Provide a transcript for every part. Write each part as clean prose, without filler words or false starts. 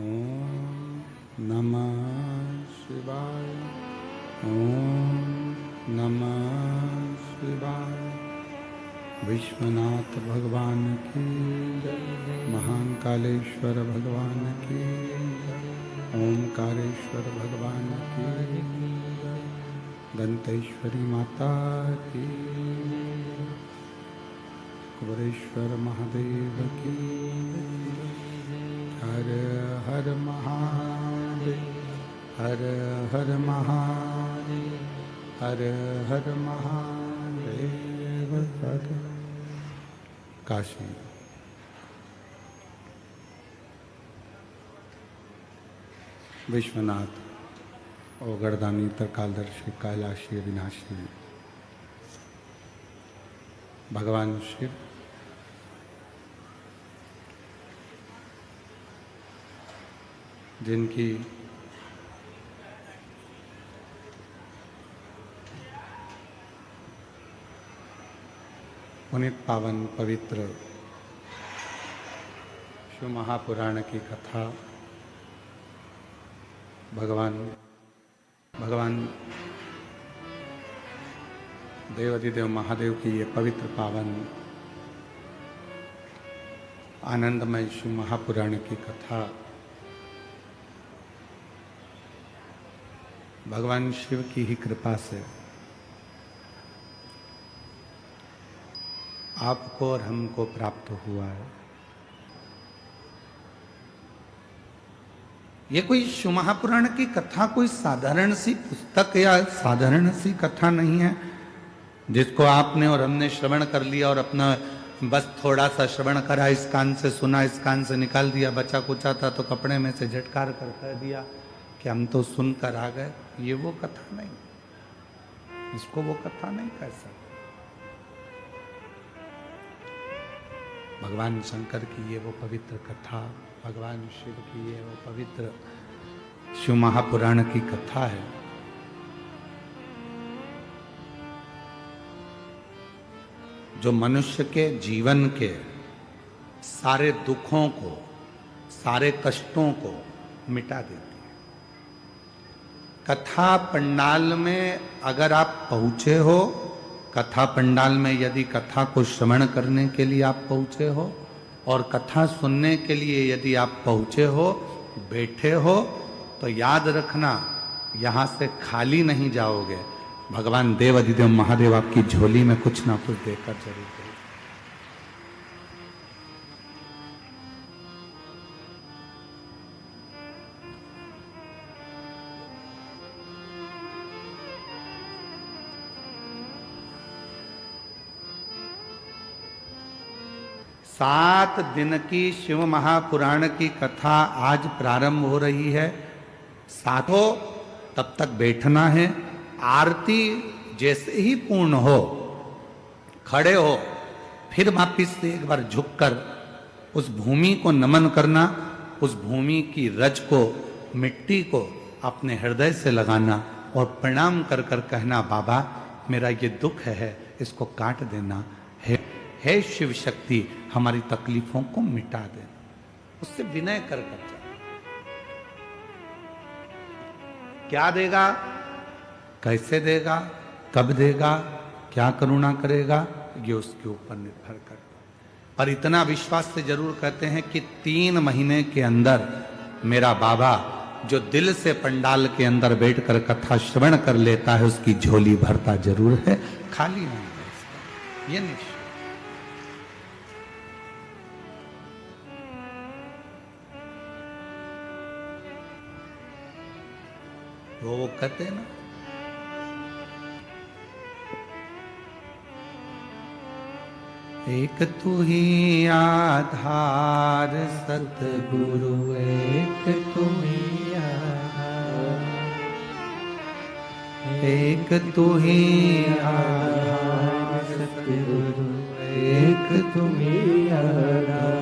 ओम नमः शिवाय। ओम नमः शिवाय। विश्वनाथ भगवान की जय। महान कालेश्वर भगवान की जय। ओमकारेश्वर भगवान की जय। दंतेश्वरी माता की जय। कुबेरेश्वर महादेव की जय। हर हर महादेव। हर हर महादेव। हर हर महादेव। हर काशी विश्वनाथ ओगरदानी त्रिकालदर्शी कैलाशी अविनाशी भगवान शिव जिनकी पुनित पावन पवित्र शिव महापुराण की कथा भगवान देवाधिदेव महादेव की ये पवित्र पावन आनंदमय शिव महापुराण की कथा भगवान शिव की ही कृपा से आपको और हमको प्राप्त हुआ है। ये कोई शिव महापुराण की कथा कोई साधारण सी पुस्तक या साधारण सी कथा नहीं है जिसको आपने और हमने श्रवण कर लिया और अपना बस थोड़ा सा श्रवण करा, इस कान से सुना, इस कान से निकाल दिया, बचा कुचा था तो कपड़े में से झटकार कर कह दिया कि हम तो सुनकर आ गए। ये वो कथा नहीं, इसको वो कथा नहीं कह सकते। भगवान शंकर की ये वो पवित्र कथा, भगवान शिव की ये वो पवित्र शिव महापुराण की कथा है। जो मनुष्य के जीवन के सारे दुखों को, सारे कष्टों को मिटा देती है। कथा पंडाल में अगर आप पहुंचे हो, कथा पंडाल में यदि कथा को श्रवण करने के लिए आप पहुंचे हो और कथा सुनने के लिए यदि आप पहुंचे हो, बैठे हो, तो याद रखना यहां से खाली नहीं जाओगे। भगवान देवाधिदेव महादेव आपकी झोली में कुछ ना कुछ देकर जरूर देंगे। सात दिन की शिव महापुराण की कथा आज प्रारंभ हो रही है। साथों तब तक बैठना है। आरती जैसे ही पूर्ण हो, खड़े हो, फिर वापिस से एक बार झुककर उस भूमि को नमन करना, उस भूमि की रज को, मिट्टी को अपने हृदय से लगाना और प्रणाम कर कर कहना, बाबा मेरा ये दुख है, इसको काट देना है शिव शक्ति, हमारी तकलीफों को मिटा दे। उससे विनय कर जा। क्या देगा, कैसे देगा, कब देगा, क्या करुणा करेगा, ये उसके ऊपर निर्भर करता है। पर इतना विश्वास से जरूर कहते हैं कि 3 महीने के अंदर मेरा बाबा जो दिल से पंडाल के अंदर बैठकर कथा श्रवण कर लेता है, उसकी झोली भरता जरूर है, खाली नहीं है। ये निश्चय। वो कहते हैं ना, एक तू ही आधार सतगुरु, एक तू ही आधार, एक तू ही आधार सतगुरु, एक तू ही आधार।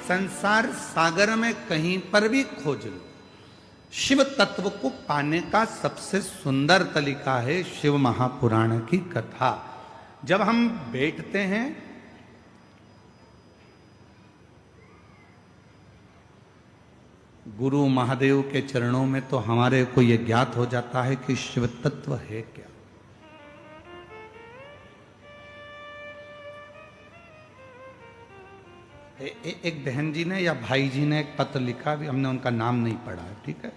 संसार सागर में कहीं पर भी खोज लो, शिव तत्व को पाने का सबसे सुंदर तरीका है शिव महापुराण की कथा। जब हम बैठते हैं गुरु महादेव के चरणों में तो हमारे को यह ज्ञात हो जाता है कि शिव तत्व है क्या। एक बहन जी ने या भाई जी ने एक पत्र लिखा, भी हमने उनका नाम नहीं पढ़ा है, ठीक है।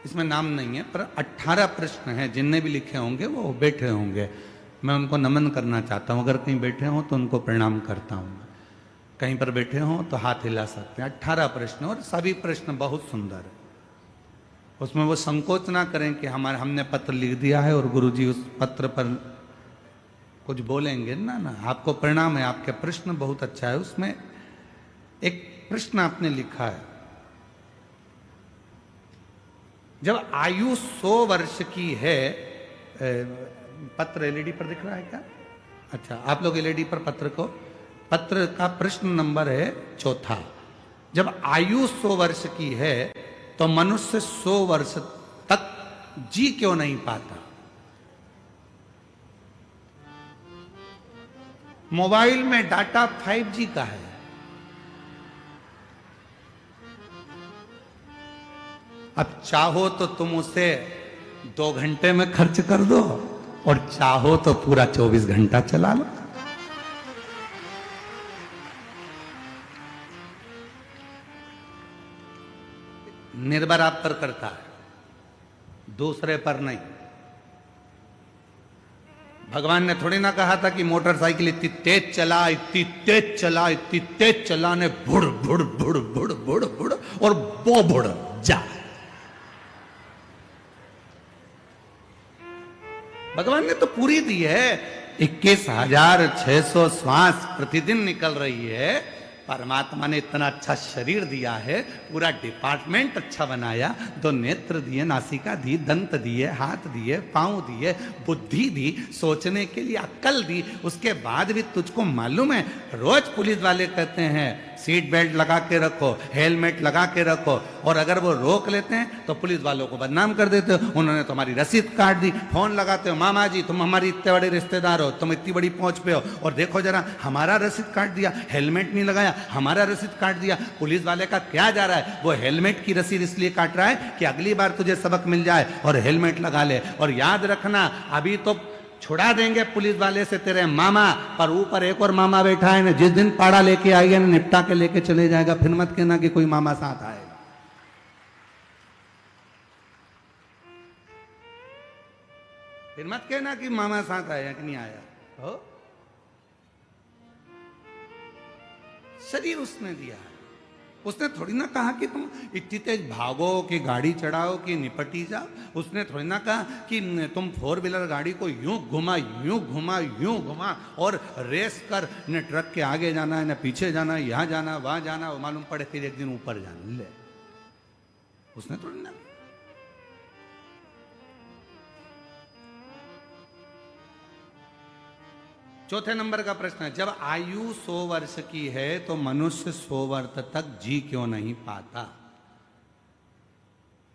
इसमें नाम नहीं है, पर 18 प्रश्न हैं, जिनने भी लिखे होंगे वो बैठे होंगे। मैं उनको नमन करना चाहता हूं, अगर कहीं बैठे हों तो उनको प्रणाम करता हूं। कहीं पर बैठे हों तो हाथ हिला सकते हैं। 18 प्रश्न, और सभी प्रश्न बहुत सुंदर है। उसमें वो संकोच ना करें कि हमने पत्र लिख दिया है और गुरुजी उस पत्र पर कुछ बोलेंगे। ना ना, आपको प्रणाम है, आपके प्रश्न बहुत अच्छा है। उसमें एक प्रश्न आपने लिखा है, जब आयु 100 वर्ष की है, पत्र एलईडी पर दिख रहा है क्या? अच्छा, आप लोग एलईडी पर पत्र का प्रश्न नंबर है 4। जब आयु 100 वर्ष की है तो मनुष्य 100 वर्ष तक जी क्यों नहीं पाता? मोबाइल में डाटा 5G का है। अब चाहो तो तुम उसे 2 घंटे में खर्च कर दो, और चाहो तो पूरा 24 घंटा चला लो। निर्भर आप पर करता है, दूसरे पर नहीं। भगवान ने थोड़ी ना कहा था कि मोटरसाइकिल इतनी तेज चला, इतनी तेज चला, इतनी तेज चलाने बुड़ बुड़ बुड़ बुड़ बुड़ बुड़ और बो बुड़ जा। भगवान ने तो पूरी दी है। 21,600 श्वास प्रतिदिन निकल रही है। परमात्मा ने इतना अच्छा शरीर दिया है, पूरा डिपार्टमेंट अच्छा बनाया, 2 नेत्र दिए, नासिका दी, दंत दिए, हाथ दिए, पांव दिए, बुद्धि दी, सोचने के लिए अक्ल दी। उसके बाद भी तुझको मालूम है, रोज पुलिस वाले कहते हैं सीट बेल्ट लगा के रखो, हेलमेट लगा के रखो, और अगर वो रोक लेते हैं तो पुलिस वालों को बदनाम कर देते हो। उन्होंने तुम्हारी रसीद काट दी। फोन लगाते हो, मामा जी तुम हमारी इतने बड़े रिश्तेदार हो, तुम इतनी बड़ी पहुंच पे हो, और देखो जरा हमारा रसीद काट दिया, हेलमेट नहीं लगाया, हमारा रसीद काट दिया। पुलिस वाले का क्या जा रहा है? वो हेलमेट की रसीद इसलिए काट रहा है कि अगली बार तुझे सबक मिल जाए और हेलमेट लगा ले। और याद रखना, अभी तो छुड़ा देंगे पुलिस वाले से तेरे मामा, पर ऊपर एक और मामा बैठा है ना, जिस दिन पाड़ा लेके आएगा ना, निपटा के लेके चले जाएगा। फिर मत कहना कि कोई मामा साथ आएगा। फिर मत कहना कि मामा साथ आया कि नहीं आया हो। शरीर उसने दिया है, उसने थोड़ी ना कहा कि तुम इतनी तेज भागो, कि गाड़ी चढ़ाओ, कि निपटी जाओ। उसने थोड़ी ना कहा कि तुम 4 व्हीलर गाड़ी को यूं घुमा, यूं घुमा, यूं घुमा, और रेस कर, न ट्रक के आगे जाना है, न पीछे जाना है, यहां जाना, वहां जाना, वो मालूम पड़े फिर एक दिन ऊपर जाना। ले, उसने थोड़ी ना। चौथे नंबर का प्रश्न है, जब आयु 100 वर्ष की है तो मनुष्य 100 वर्ष तक जी क्यों नहीं पाता?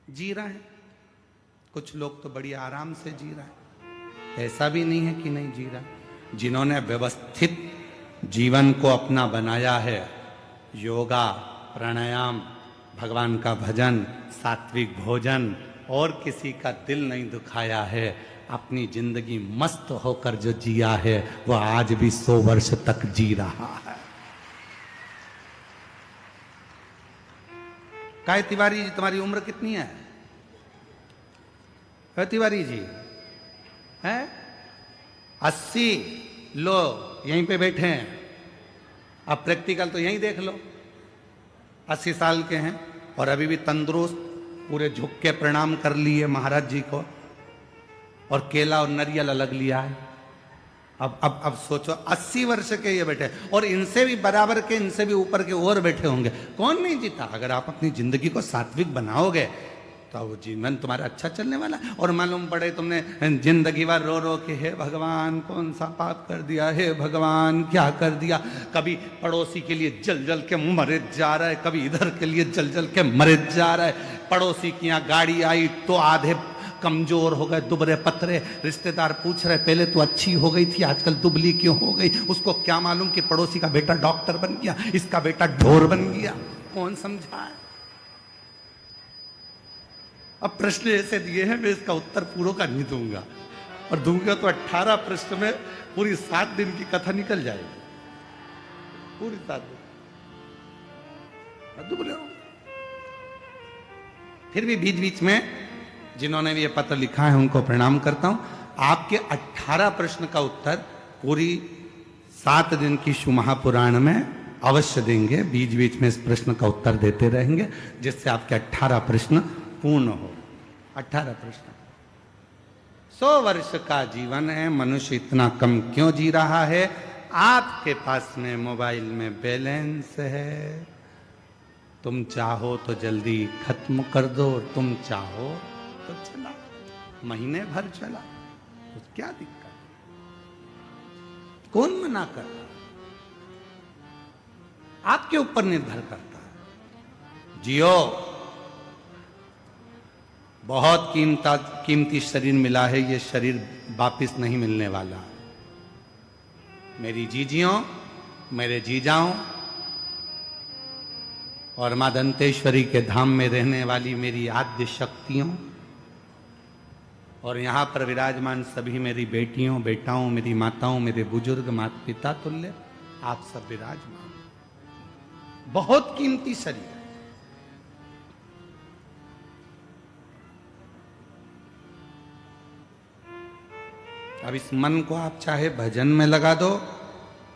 जी रहा है, कुछ लोग तो बड़ी आराम से जी रहा है, ऐसा भी नहीं है कि नहीं जी रहा। जिन्होंने व्यवस्थित जीवन को अपना बनाया है, योगा, प्राणायाम, भगवान का भजन, सात्विक भोजन, और किसी का दिल नहीं दुखाया है, अपनी जिंदगी मस्त होकर जो जिया है, वह आज भी 100 वर्ष तक जी रहा है। काय तिवारी जी, तुम्हारी उम्र कितनी है? काय तिवारी जी है 80। लो यहीं पे बैठे हैं, अब प्रैक्टिकल तो यहीं देख लो। 80 साल के हैं और अभी भी तंदुरुस्त, पूरे झुक के प्रणाम कर लिए महाराज जी को, और केला और नारियल अलग लिया है। अब सोचो 80 वर्ष के ये बैठे, और इनसे भी बराबर के, इनसे भी ऊपर के और बैठे होंगे। कौन नहीं जीता? अगर आप अपनी जिंदगी को सात्विक बनाओगे तो वो जीवन तुम्हारा अच्छा चलने वाला। और मालूम पड़े तुमने जिंदगी भर रो रो के, हे भगवान कौन सा पाप कर दिया, हे भगवान क्या कर दिया। कभी पड़ोसी के लिए जल जल के मरे जा रहा है, कभी इधर के लिए जल जल के मरे जा रहा है। पड़ोसी की यहाँ गाड़ी आई तो आधे कमजोर हो गए, दुबरे पतरे। रिश्तेदार पूछ रहे पहले तो अच्छी हो गई थी, आजकल दुबली क्यों हो गई? उसको क्या मालूम कि पड़ोसी का बेटा डॉक्टर बन गया, इसका बेटा ढोर बन गया। कौन समझाए? अब प्रश्न ऐसे दिए हैं, मैं इसका उत्तर पूरा का नहीं दूंगा, और दूंगा तो 18 प्रश्न में पूरी 7 दिन की कथा निकल जाएगी, पूरी 7 दिन। दुबले हो। फिर भी बीच बीच में जिन्होंने भी ये पत्र लिखा है उनको प्रणाम करता हूं। आपके 18 प्रश्न का उत्तर पूरी 7 दिन की शिव महापुराण में अवश्य देंगे। बीच बीच में इस प्रश्न का उत्तर देते रहेंगे, जिससे आपके 18 प्रश्न पूर्ण हो। 18 प्रश्न। 100 वर्ष का जीवन है, मनुष्य इतना कम क्यों जी रहा है? आपके पास में मोबाइल में बैलेंस है, तुम चाहो तो जल्दी खत्म कर दो, तुम चाहो तो चला, महीने भर चला, तो क्या दिक्कत? कौन मना कर रहा? आपके ऊपर निर्भर करता है। जियो, बहुत कीमती शरीर मिला है, ये शरीर वापिस नहीं मिलने वाला। मेरी जीजियों, मेरे जीजाओं और मां दंतेश्वरी के धाम में रहने वाली मेरी आद्य शक्तियों, और यहां पर विराजमान सभी मेरी बेटियों, बेटाओं, मेरी माताओं, मेरे बुजुर्ग, माता पिता तुल्य, आप सब विराजमान। बहुत कीमती शरीर। अब इस मन को आप चाहे भजन में लगा दो,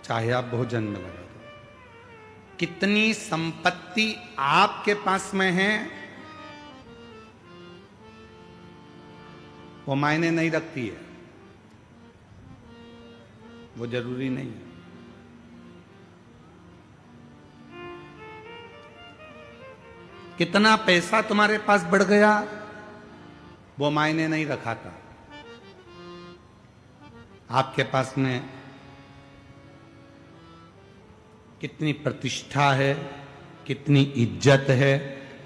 चाहे आप भोजन में लगा दो। कितनी संपत्ति आपके पास में है वो मायने नहीं रखती है, वो जरूरी नहीं है। कितना पैसा तुम्हारे पास बढ़ गया वो मायने नहीं रखाता। आपके पास में कितनी प्रतिष्ठा है, कितनी इज्जत है,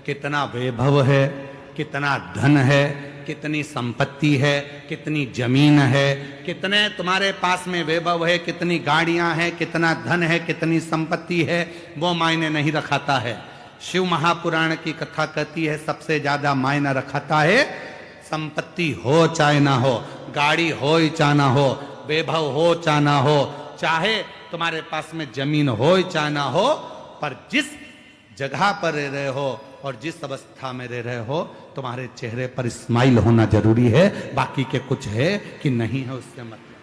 कितना वैभव है, कितना धन है, कितनी संपत्ति है, कितनी जमीन है, कितने तुम्हारे पास में वैभव है, कितनी गाड़ियां हैं, कितना धन है, कितनी संपत्ति है, वो मायने नहीं रखाता है। शिव महापुराण की कथा कहती है सबसे ज्यादा मायना रखाता है संपत्ति हो चाहे ना हो, गाड़ी हो चाहे ना हो, वैभव हो चाहे ना हो, चाहे तुम्हारे पास में जमीन हो चाहे ना हो, पर जिस जगह पर रह रहे हो और जिस अवस्था में रह रहे हो, तुम्हारे चेहरे पर स्माइल होना जरूरी है। बाकी के कुछ है कि नहीं है उससे मतलब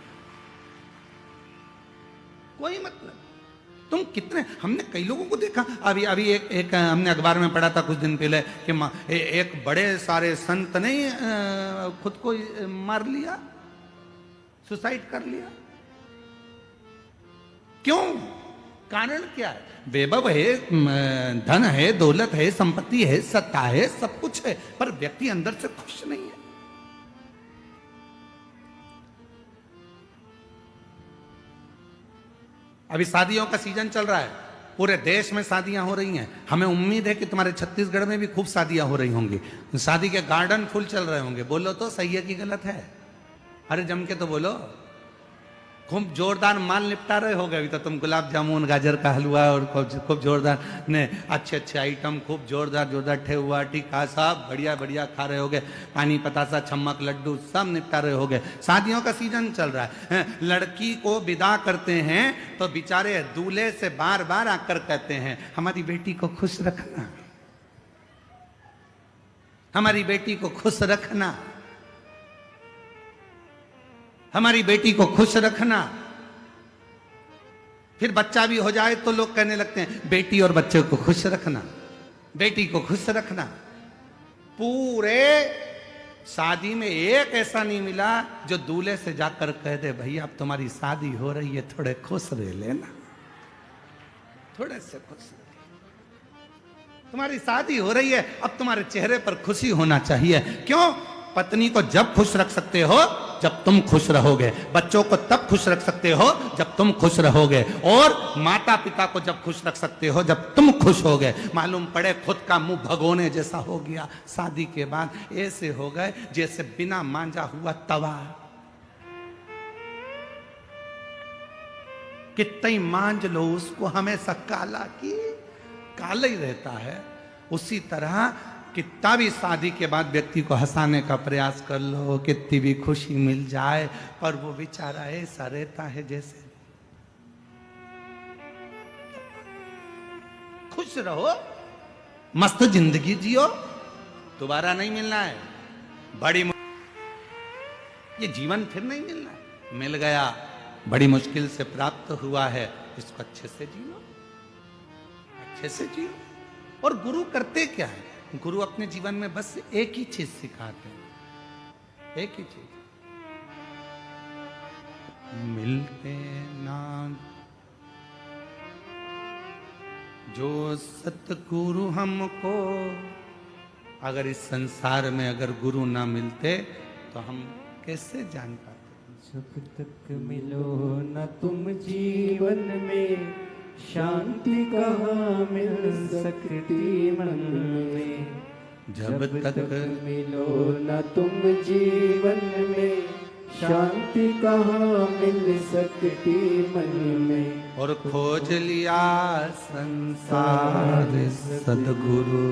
कोई मतलब। तुम कितने, हमने कई लोगों को देखा, अभी अभी एक हमने अखबार में पढ़ा था कुछ दिन पहले कि एक बड़े सारे संत ने खुद को मार लिया, सुसाइड कर लिया। क्यों? कारण क्या है? वैभव है, धन है, दौलत है, संपत्ति है, सत्ता है, सब कुछ है, पर व्यक्ति अंदर से खुश नहीं है। अभी शादियों का सीजन चल रहा है, पूरे देश में शादियां हो रही हैं। हमें उम्मीद है कि तुम्हारे छत्तीसगढ़ में भी खूब शादियां हो रही होंगी, शादी के गार्डन फुल चल रहे होंगे। बोलो तो सही है कि गलत है? अरे जम के तो बोलो। खूब जोरदार माल निपटा रहे हो गए अभी तो तुम, गुलाब जामुन, गाजर का हलवा और खूब जोरदार ने अच्छे अच्छे आइटम, खूब जोरदार ठेहुआ, टीका, सब बढ़िया बढ़िया खा रहे होगे। पानी पतासा, छम्मक, लड्डू सब निपटा रहे होगे। शादियों का सीजन चल रहा है। लड़की को विदा करते हैं तो बेचारे दूल्हे से बार बार आकर कहते हैं हमारी बेटी को खुश रखना, हमारी बेटी को खुश रखना, हमारी बेटी को खुश रखना। फिर बच्चा भी हो जाए तो लोग कहने लगते हैं बेटी और बच्चे को खुश रखना, बेटी को खुश रखना। पूरे शादी में एक ऐसा नहीं मिला जो दूल्हे से जाकर कह दे भैया अब तुम्हारी शादी हो रही है, थोड़े खुश रह लेना, थोड़े से खुश रह, तुम्हारी शादी हो रही है, अब तुम्हारे चेहरे पर खुशी होना चाहिए। क्यों? पत्नी को जब खुश रख सकते हो जब तुम खुश रहोगे, बच्चों को तब खुश रख सकते हो जब तुम खुश रहोगे, और माता पिता को जब खुश रख सकते हो जब तुम खुश हो गए। मालूम पड़े खुद का मुंह भगोने जैसा हो गया, शादी के बाद ऐसे हो गए जैसे बिना मांजा हुआ तवा। कितना ही मांज लो उसको हमेशा काला की काला ही रहता है। उसी तरह कितना भी शादी के बाद व्यक्ति को हंसाने का प्रयास कर लो, कितनी भी खुशी मिल जाए, पर वो बेचारा ऐसा रहता है जैसे। खुश रहो, मस्त जिंदगी जियो, दोबारा नहीं मिलना है। ये जीवन फिर नहीं मिलना है। मिल गया, बड़ी मुश्किल से प्राप्त हुआ है, इसको अच्छे से जियो, अच्छे से जियो। और गुरु करते क्या है? गुरु अपने जीवन में बस एक ही चीज सिखाते हैं, एक ही चीज, मिलते ना जो सतगुरु हमको। अगर इस संसार में अगर गुरु ना मिलते तो हम कैसे जान पाते? जब तक मिलो न तुम जीवन में, शांति कहाँ मिल सकती मन में। जब तक मिलो न तुम जीवन में, शांति कहाँ मिल सकती मन में। और खोज लिया संसार सदगुरु,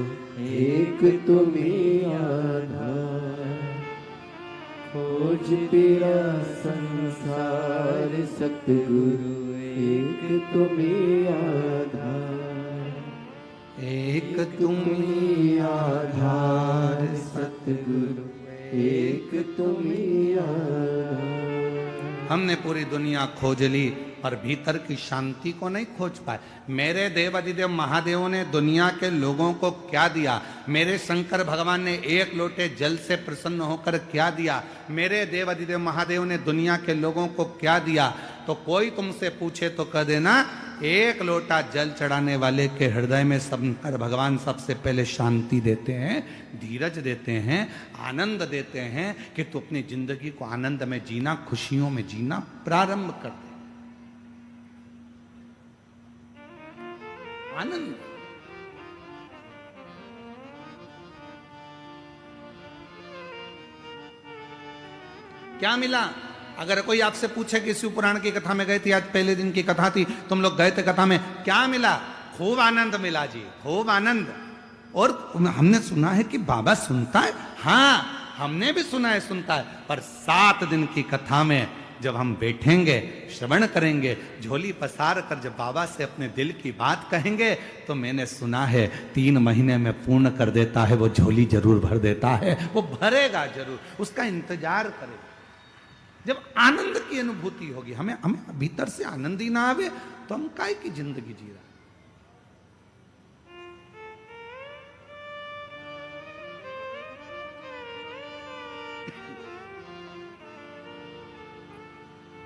एक तुम्ही आधार। खोज तेरा संसार सतगुरु, एक तुम्ही आधार। एक तुम तुम्ही आधार सतगुरु, एक तुम्ही आधार। हमने पूरी दुनिया खोज ली पर भीतर की शांति को नहीं खोज पाए। मेरे देव अधिदेव महादेव ने दुनिया के लोगों को क्या दिया? मेरे शंकर भगवान ने एक लोटे जल से प्रसन्न होकर क्या दिया? मेरे देव अधिदेव महादेव ने दुनिया के लोगों को क्या दिया? तो कोई तुमसे पूछे तो कह देना, एक लोटा जल चढ़ाने वाले के हृदय में शंकर भगवान सबसे पहले शांति देते हैं, धीरज देते हैं, आनंद देते हैं कि तू अपनी जिंदगी को आनंद में जीना, खुशियों में जीना प्रारंभ कर दे। आनंद। क्या मिला? अगर कोई आपसे पूछे कि शिव पुराण की कथा में गए थे, आज पहले दिन की कथा थी, तुम लोग गए थे कथा में, क्या मिला? खूब आनंद मिला जी, खूब आनंद। और हमने सुना है कि बाबा सुनता है। हाँ, हमने भी सुना है, सुनता है। पर 7 दिन की कथा में जब हम बैठेंगे, श्रवण करेंगे, झोली पसार कर जब बाबा से अपने दिल की बात कहेंगे, तो मैंने सुना है 3 महीने में पूर्ण कर देता है, वो झोली जरूर भर देता है। वो भरेगा जरूर, उसका इंतजार करेगा। जब आनंद की अनुभूति होगी, हमें भीतर से आनंद ही ना आवे तो हम काय की जिंदगी जी रहा।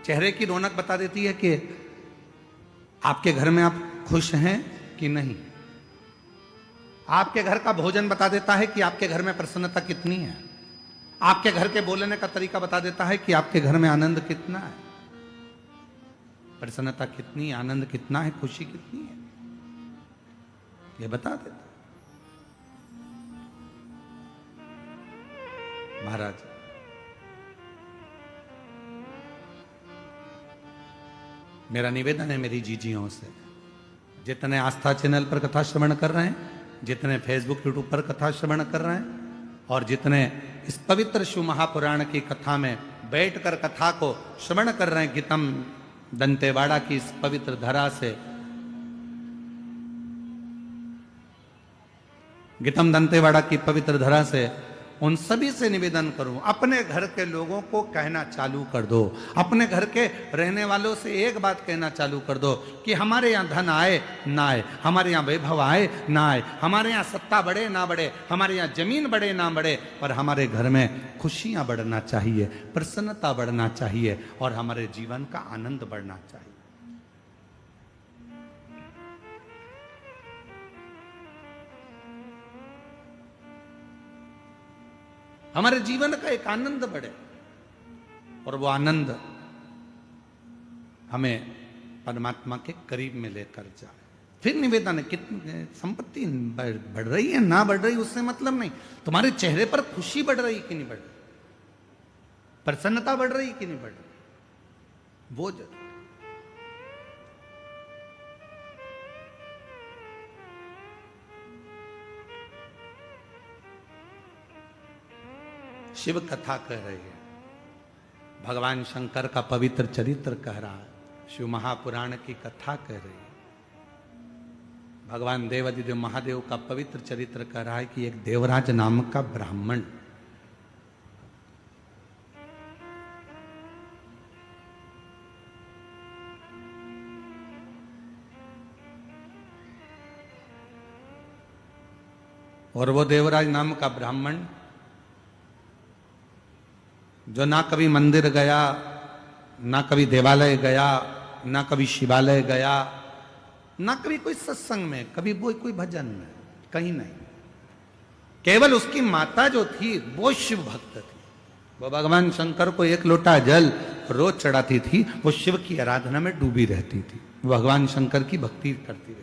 चेहरे की रौनक बता देती है कि आपके घर में आप खुश हैं कि नहीं। आपके घर का भोजन बता देता है कि आपके घर में प्रसन्नता कितनी है। आपके घर के बोलने का तरीका बता देता है कि आपके घर में आनंद कितना है, प्रसन्नता कितनी, आनंद कितना है, खुशी कितनी है, ये बता देता। महाराज, मेरा निवेदन है मेरी जीजियों से, जितने आस्था चैनल पर कथा श्रवण कर रहे हैं, जितने फेसबुक यूट्यूब पर कथा श्रवण कर रहे हैं, और जितने इस पवित्र शिव महापुराण की कथा में बैठकर कथा को श्रवण कर रहे हैं, गीतम दंतेवाड़ा की इस पवित्र धरा से, गीतम दंतेवाड़ा की पवित्र धरा से उन सभी से निवेदन करूं, अपने घर के लोगों को कहना चालू कर दो, अपने घर के रहने वालों से एक बात कहना चालू कर दो कि हमारे यहाँ धन आए ना आए, हमारे यहाँ वैभव आए ना आए, हमारे यहाँ सत्ता बढ़े ना बढ़े, हमारे यहाँ जमीन बढ़े ना बढ़े, पर हमारे घर में खुशियां बढ़ना चाहिए, प्रसन्नता बढ़ना चाहिए, और हमारे जीवन का आनंद बढ़ना चाहिए। हमारे जीवन का एक आनंद बढ़े, और वो आनंद हमें परमात्मा के करीब में लेकर जाए। फिर निवेदन है, कितनी संपत्ति बढ़ रही है ना बढ़ रही उससे मतलब नहीं, तुम्हारे चेहरे पर खुशी बढ़ रही कि नहीं बढ़ रही, प्रसन्नता बढ़ रही कि नहीं बढ़ रही, वो जरूर। शिव कथा कह रही है, भगवान शंकर का पवित्र चरित्र कह रहा है, शिव महापुराण की कथा कह रही है, भगवान देवादिदेव महादेव का पवित्र चरित्र कह रहा है कि एक देवराज नाम का ब्राह्मण और वो देवराज नाम का ब्राह्मण जो ना कभी मंदिर गया, ना कभी देवालय गया, ना कभी शिवालय गया, ना कभी कोई सत्संग में, कभी कोई भजन में, कहीं नहीं, केवल उसकी माता जो थी वो शिव भक्त थी, वो भगवान शंकर को एक लोटा जल रोज चढ़ाती थी, वो शिव की आराधना में डूबी रहती थी, भगवान शंकर की भक्ति करती रहती।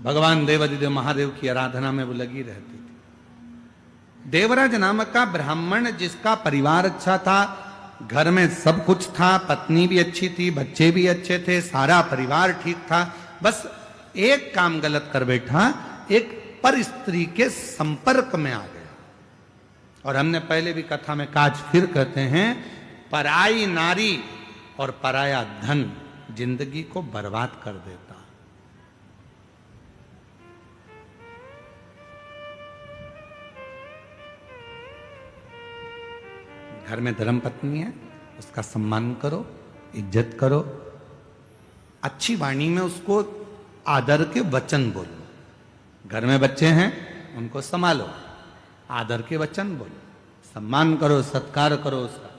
भगवान देवादिदेव महादेव की आराधना में वो लगी रहती थी। देवराज नाम का ब्राह्मण जिसका परिवार अच्छा था, घर में सब कुछ था, पत्नी भी अच्छी थी, बच्चे भी अच्छे थे, सारा परिवार ठीक था, बस एक काम गलत कर बैठा, एक पर स्त्री के संपर्क में आ गया। और हमने पहले भी कथा में काज फिर कहते हैं, पराई नारी और पराया धन जिंदगी को बर्बाद कर देता। घर में धर्म पत्नी है, उसका सम्मान करो, इज्जत करो, अच्छी वाणी में उसको आदर के वचन बोलो। घर में बच्चे हैं, उनको संभालो, आदर के वचन बोलो, सम्मान करो, सत्कार करो उसका।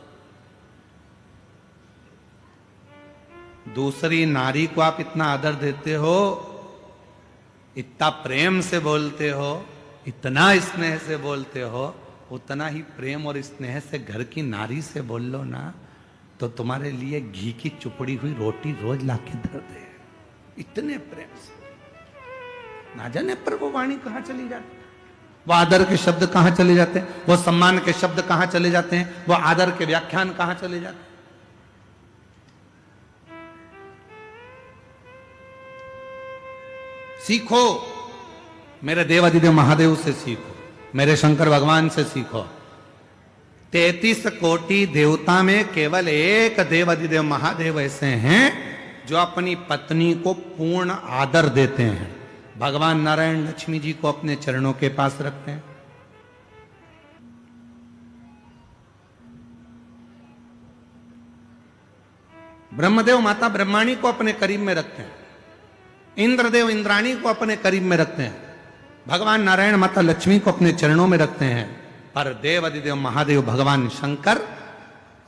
दूसरी नारी को आप इतना आदर देते हो, इतना प्रेम से बोलते हो, इतना स्नेह से बोलते हो, उतना ही प्रेम और स्नेह से घर की नारी से बोल लो ना, तो तुम्हारे लिए घी की चुपड़ी हुई रोटी रोज लाके धर दे, इतने प्रेम से। ना जाने पर वो वाणी कहां चली जाती, वो आदर के शब्द कहां चले जाते हैं, वो सम्मान के शब्द कहां चले जाते हैं, वो आदर के व्याख्यान कहां चले जाते हैं। सीखो, मेरे देवादिदेव महादेव से सीखो, मेरे शंकर भगवान से सीखो। 33 कोटि देवता में केवल एक देवादिदेव महादेव ऐसे हैं जो अपनी पत्नी को पूर्ण आदर देते हैं। भगवान नारायण लक्ष्मी जी को अपने चरणों के पास रखते हैं, ब्रह्मदेव माता ब्रह्माणी को अपने करीब में रखते हैं, इंद्रदेव इंद्राणी को अपने करीब में रखते हैं, भगवान नारायण माता लक्ष्मी को अपने चरणों में रखते हैं। पर देवादिदेव महादेव भगवान शंकर,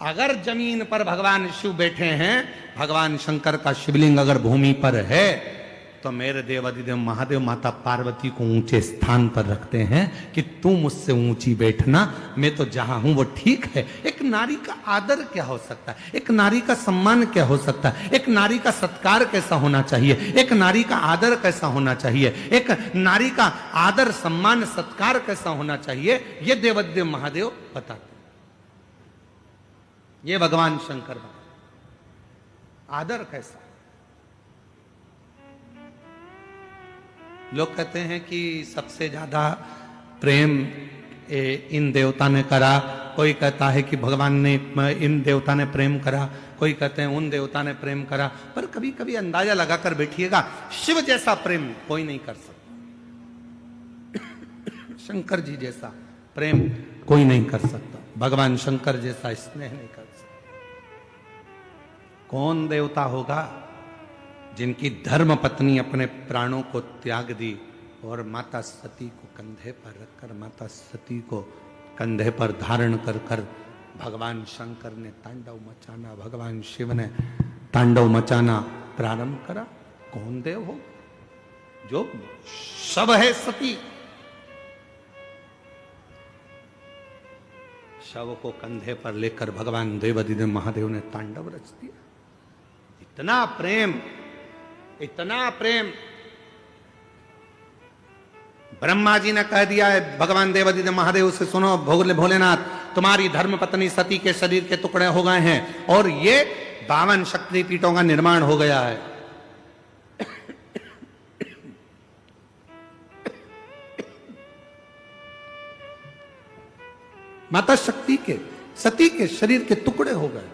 अगर जमीन पर भगवान शिव बैठे हैं, भगवान शंकर का शिवलिंग अगर भूमि पर है, तो मेरे देवादिदेव महादेव माता पार्वती को ऊंचे स्थान पर रखते हैं कि तू मुझसे ऊंची बैठना, मैं तो जहां हूं वो ठीक है। एक नारी का आदर क्या हो सकता है, एक नारी का सम्मान क्या हो सकता है, एक नारी का सत्कार कैसा होना चाहिए, एक नारी का आदर कैसा होना चाहिए, एक नारी का आदर सम्मान सत्कार कैसा होना चाहिए, ये देवादिदेव महादेव बताते हैं, ये भगवान शंकर बताते आदर कैसा। लोग कहते हैं कि सबसे ज्यादा प्रेम इन देवता ने करा, कोई कहता है कि भगवान ने इन देवता ने प्रेम करा, कोई कहते हैं उन देवता ने प्रेम करा। पर कभी कभी अंदाजा लगाकर बैठिएगा, शिव जैसा प्रेम कोई नहीं कर सकता, शंकर जी जैसा प्रेम कोई नहीं कर सकता, भगवान शंकर जैसा स्नेह नहीं कर सकता। कौन देवता होगा जिनकी धर्म पत्नी अपने प्राणों को त्याग दी और माता सती को कंधे पर रखकर, माता सती को कंधे पर धारण कर कर भगवान शंकर ने तांडव मचाना, भगवान शिव ने तांडव मचाना प्रारंभ करा। कौन देव हो? जो सब है सती, शव को कंधे पर लेकर भगवान देवाधिदेव महादेव ने तांडव रच दिया। इतना प्रेम, इतना प्रेम। ब्रह्मा जी ने कह दिया है भगवान देवाधिदेव महादेव से, सुनो भोलेनाथ, तुम्हारी धर्म पत्नी सती के शरीर के टुकड़े हो गए हैं और ये 52 शक्तिपीठों का निर्माण हो गया है। माता सती के शरीर के टुकड़े हो गए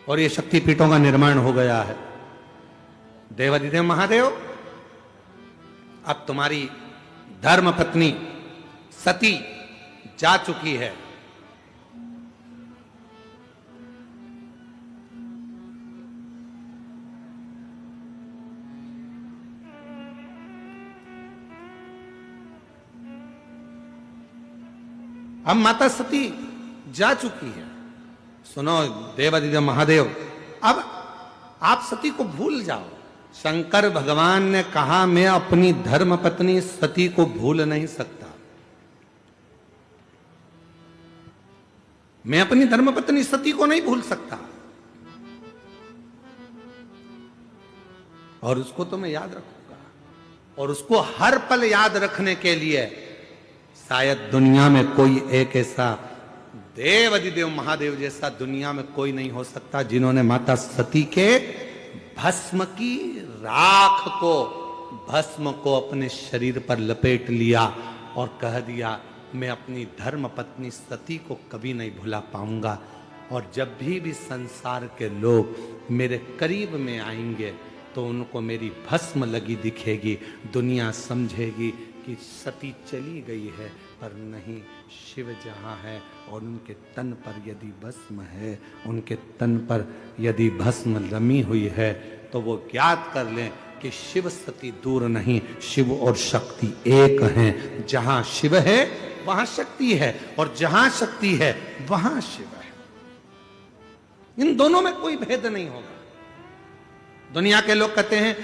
और ये शक्तिपीठों का निर्माण हो गया है। देवाधिदेव महादेव, अब तुम्हारी धर्म पत्नी सती जा चुकी है। अब माता सती जा चुकी है। सुनो देवाधिदेव महादेव, अब आप सती को भूल जाओ। शंकर भगवान ने कहा मैं अपनी धर्म पत्नी सती को भूल नहीं सकता। मैं अपनी धर्म पत्नी सती को नहीं भूल सकता और उसको तो मैं याद रखूंगा। और उसको हर पल याद रखने के लिए शायद दुनिया में कोई एक ऐसा देवाधिदेव महादेव जैसा दुनिया में कोई नहीं हो सकता जिन्होंने माता सती के भस्म की राख को, भस्म को अपने शरीर पर लपेट लिया और कह दिया मैं अपनी धर्म पत्नी सती को कभी नहीं भुला पाऊंगा। और जब भी संसार के लोग मेरे करीब में आएंगे तो उनको मेरी भस्म लगी दिखेगी। दुनिया समझेगी कि सती चली गई है, पर नहीं, शिव जहाँ है और उनके तन पर यदि भस्म है, उनके तन पर यदि भस्म रमी हुई है तो वो ज्ञात कर लें कि शिव सती दूर नहीं, शिव और शक्ति एक हैं। जहां शिव है वहां शक्ति है और जहां शक्ति है वहां शिव है। इन दोनों में कोई भेद नहीं होगा। दुनिया के लोग कहते हैं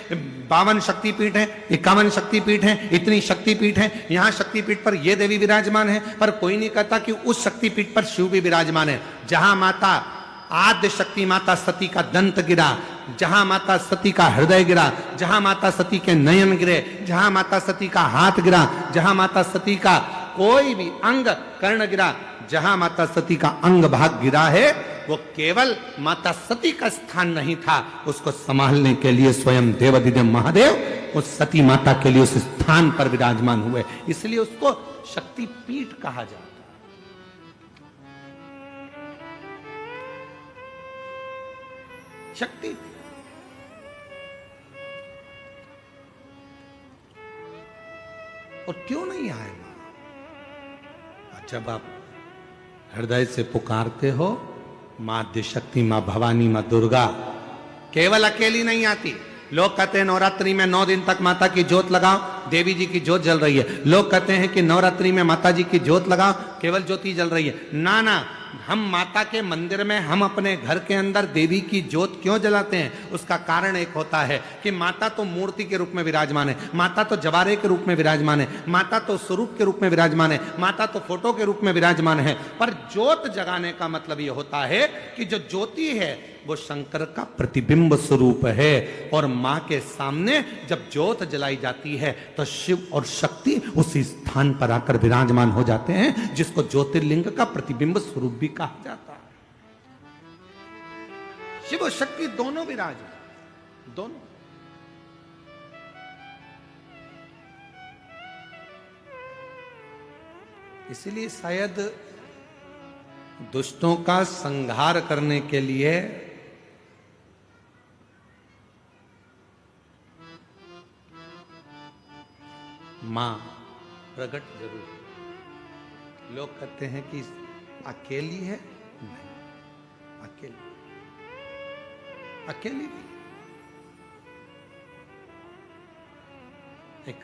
52 शक्तिपीठ हैं, 51 शक्तिपीठ हैं, इतनी शक्तिपीठ हैं, यहां शक्तिपीठ पर ये देवी विराजमान है, पर कोई नहीं कहता कि उस शक्तिपीठ पर शिव भी विराजमान है। जहां माता आद्य शक्ति माता सती का दंत गिरा, जहां माता सती का हृदय गिरा, जहां माता सती के नयन गिरे, जहां माता सती का हाथ गिरा, जहां माता सती का कोई भी अंग कर्ण गिरा, जहां माता सती का अंग भाग गिरा है वो केवल माता सती का स्थान नहीं था। उसको संभालने के लिए स्वयं देवाधिदेव महादेव उस सती माता के लिए उस स्थान पर विराजमान हुए, इसलिए उसको शक्तिपीठ कहा जाता है। शक्ति और क्यों नहीं आए मां? जब आप हृदय से पुकारते हो मां आद्य शक्ति, मां भवानी, मां दुर्गा, केवल अकेली नहीं आती। लोग कहते हैं नवरात्रि में 9 दिन तक माता की ज्योत लगाओ, देवी जी की ज्योत जल रही है। लोग कहते हैं कि नवरात्रि में माता जी की ज्योत लगाओ, केवल ज्योति जल रही है। ना ना, हम माता के मंदिर में, हम अपने घर के अंदर देवी की ज्योत क्यों जलाते हैं? उसका कारण एक होता है कि माता तो मूर्ति के रूप में विराजमान है, माता तो जवारे के रूप में विराजमान है, माता तो स्वरूप के रूप में विराजमान है, माता तो फोटो के रूप में विराजमान है। पर ज्योत जगाने का मतलब यह होता है कि जो ज्योति है वो शंकर का प्रतिबिंब स्वरूप है और मां के सामने जब ज्योत जलाई जाती है तो शिव और शक्ति उसी स्थान पर आकर विराजमान हो जाते हैं, जिसको ज्योतिर्लिंग का प्रतिबिंब स्वरूप भी कहा जाता है। शिव और शक्ति दोनों विराजमान, दोनों। इसलिए शायद दुष्टों का संहार करने के लिए मां प्रकट जरूर है। लोग कहते हैं कि अकेली है, नहीं, अकेली नहीं। एक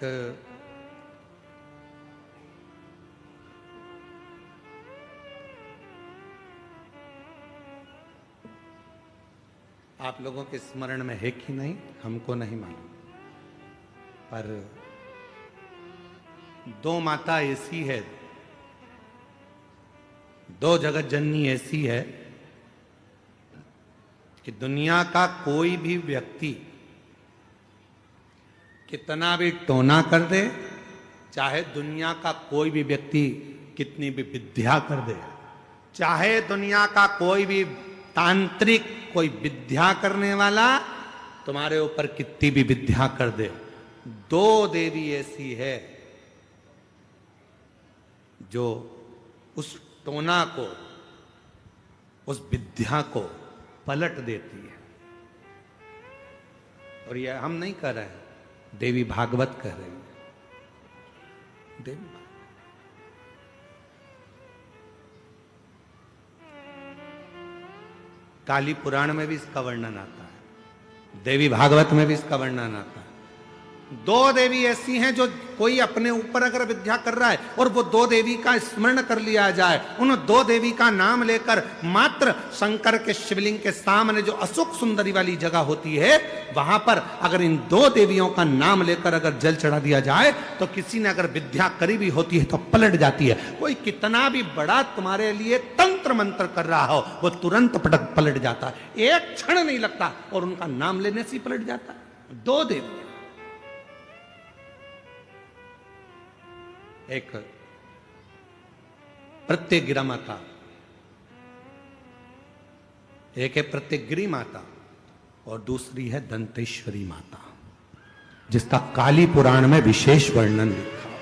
आप लोगों के स्मरण में है कि नहीं हमको नहीं मालूम, पर दो माता ऐसी है, दो जगत जननी ऐसी है कि दुनिया का कोई भी व्यक्ति कितना भी टोना कर दे, चाहे दुनिया का कोई भी व्यक्ति कितनी भी विद्या कर दे, चाहे दुनिया का कोई भी तांत्रिक कोई विद्या करने वाला तुम्हारे ऊपर कितनी भी विद्या कर दे, दो देवी ऐसी है जो उस टोना को, उस विद्या को पलट देती है। और यह हम नहीं कर रहे हैं, देवी भागवत कह रही है। देवी काली पुराण में भी इसका वर्णन आता है, देवी भागवत में भी इसका वर्णन आता है। दो देवी ऐसी हैं जो कोई अपने ऊपर अगर विद्या कर रहा है और वो दो देवी का स्मरण कर लिया जाए, उन दो देवी का नाम लेकर मात्र शंकर के शिवलिंग के सामने जो अशोक सुंदरी वाली जगह होती है, वहां पर अगर इन दो देवियों का नाम लेकर अगर जल चढ़ा दिया जाए तो किसी ने अगर विद्या करी भी होती है तो पलट जाती है। कोई कितना भी बड़ा तुम्हारे लिए तंत्र मंत्र कर रहा हो, वो तुरंत पलट जाता है, एक क्षण नहीं लगता और उनका नाम लेने से ही पलट जाता है। दो देवी, एक प्रत्यगिरा माता, एक है प्रत्यगिरी माता और दूसरी है दंतेश्वरी माता, जिसका काली पुराण में विशेष वर्णन लिखा हुआ।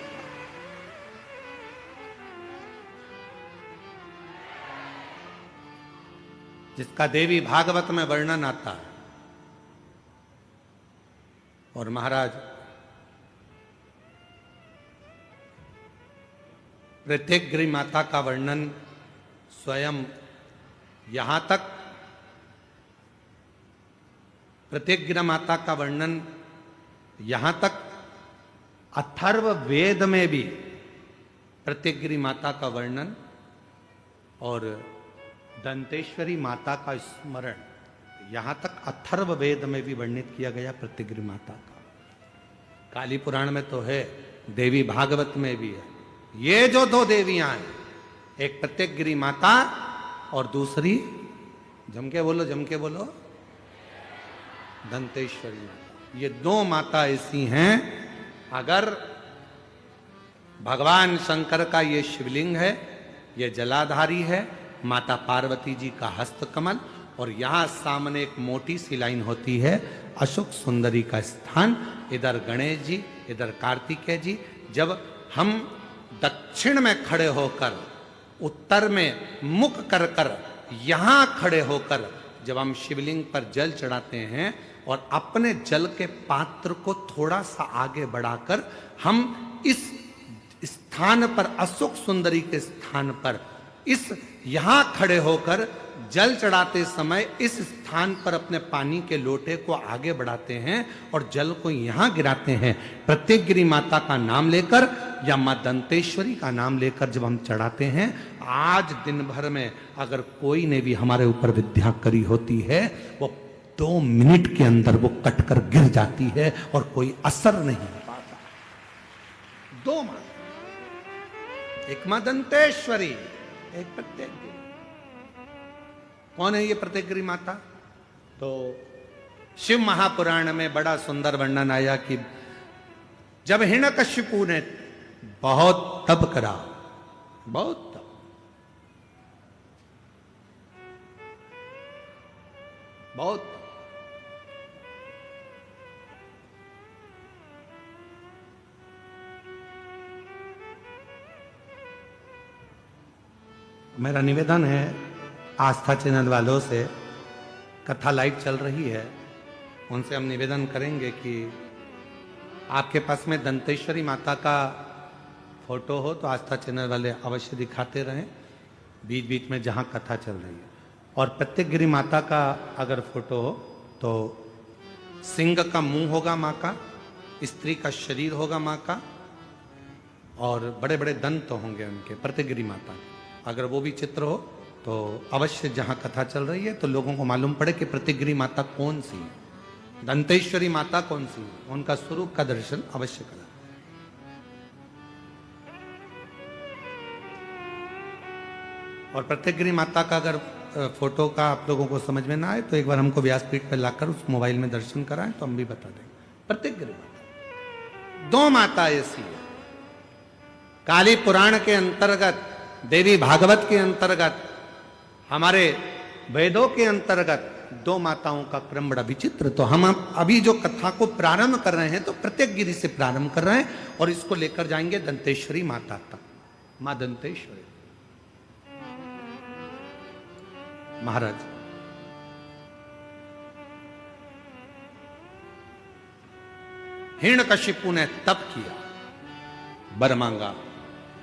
जिसका देवी भागवत में वर्णन आता है। और महाराज प्रत्यगिरी माता का वर्णन स्वयं यहां तक, प्रत्यगिरा माता का वर्णन यहां तक अथर्व वेद में भी प्रत्यगिरी माता का वर्णन और दंतेश्वरी माता का स्मरण यहां तक अथर्व वेद में भी वर्णित किया गया प्रत्यगिरी माता का। काली पुराण में तो है, देवी भागवत में भी है। ये जो दो देवियां हैं, एक प्रत्यगिरी माता और दूसरी, जम के बोलो, दंतेश्वरी माता। ये दो माता ऐसी हैं, अगर भगवान शंकर का ये शिवलिंग है, ये जलाधारी है, माता पार्वती जी का हस्तकमल, और यहां सामने एक मोटी सी लाइन होती है अशोक सुंदरी का स्थान, इधर गणेश जी, इधर कार्तिकेय जी। जब हम दक्षिण में खड़े होकर, उत्तर में मुख कर कर, यहां खड़े होकर जब हम शिवलिंग पर जल चढ़ाते हैं और अपने जल के पात्र को थोड़ा सा आगे बढ़ाकर हम इस स्थान पर, अशोक सुंदरी के स्थान पर, इस यहां खड़े होकर जल चढ़ाते समय इस स्थान पर अपने पानी के लोटे को आगे बढ़ाते हैं और जल को यहां गिराते हैं। प्रत्यगिरी माता का नाम लेकर या मां दंतेश्वरी का नाम लेकर जब हम चढ़ाते हैं, आज दिन भर में अगर कोई ने भी हमारे ऊपर विद्या करी होती है, वो 2 मिनट के अंदर वो कटकर गिर जाती है और कोई असर नहीं हो पाता। दो मां, एक मां दंतेश्वरी, एक प्रत्यगिरी। कौन है ये प्रत्यगिरी माता? तो शिव महापुराण में बड़ा सुंदर वर्णन आया कि जब हिरण्यकशिपु ने बहुत तप करा, बहुत तप, बहुत तप, मेरा निवेदन है आस्था चैनल वालों से, कथा लाइव चल रही है, उनसे हम निवेदन करेंगे कि आपके पास में दंतेश्वरी माता का फोटो हो तो आस्था चैनल वाले अवश्य दिखाते रहें बीच बीच में जहां कथा चल रही है। और प्रत्यगिरी माता का अगर फोटो हो तो सिंह का मुंह होगा माँ का, स्त्री का शरीर होगा माँ का, और बड़े बड़े दंत होंगे उनके, प्रत्यगिरी माता के। अगर वो भी चित्र हो तो अवश्य जहां कथा चल रही है तो लोगों को मालूम पड़े कि प्रतिगिरी माता कौन सी है, दंतेश्वरी माता कौन सी है, उनका स्वरूप का दर्शन अवश्य करा। और प्रतिगिरी माता का अगर फोटो का आप लोगों को समझ में ना आए तो एक बार हमको व्यासपीठ पर लाकर उस मोबाइल में दर्शन कराएं तो हम भी बता देंगे। प्रतिगिरी माता, दो माता ऐसी है। काली पुराण के अंतर्गत, देवी भागवत के अंतर्गत, हमारे वेदों के अंतर्गत दो माताओं का क्रम बड़ा विचित्र। तो हम अभी जो कथा को प्रारंभ कर रहे हैं तो प्रतिगिरी से प्रारंभ कर रहे हैं और इसको लेकर जाएंगे दंतेश्वरी माता तक। मां दंतेश्वरी महाराज, हिरण्यकशिपु ने तप किया, वर मांगा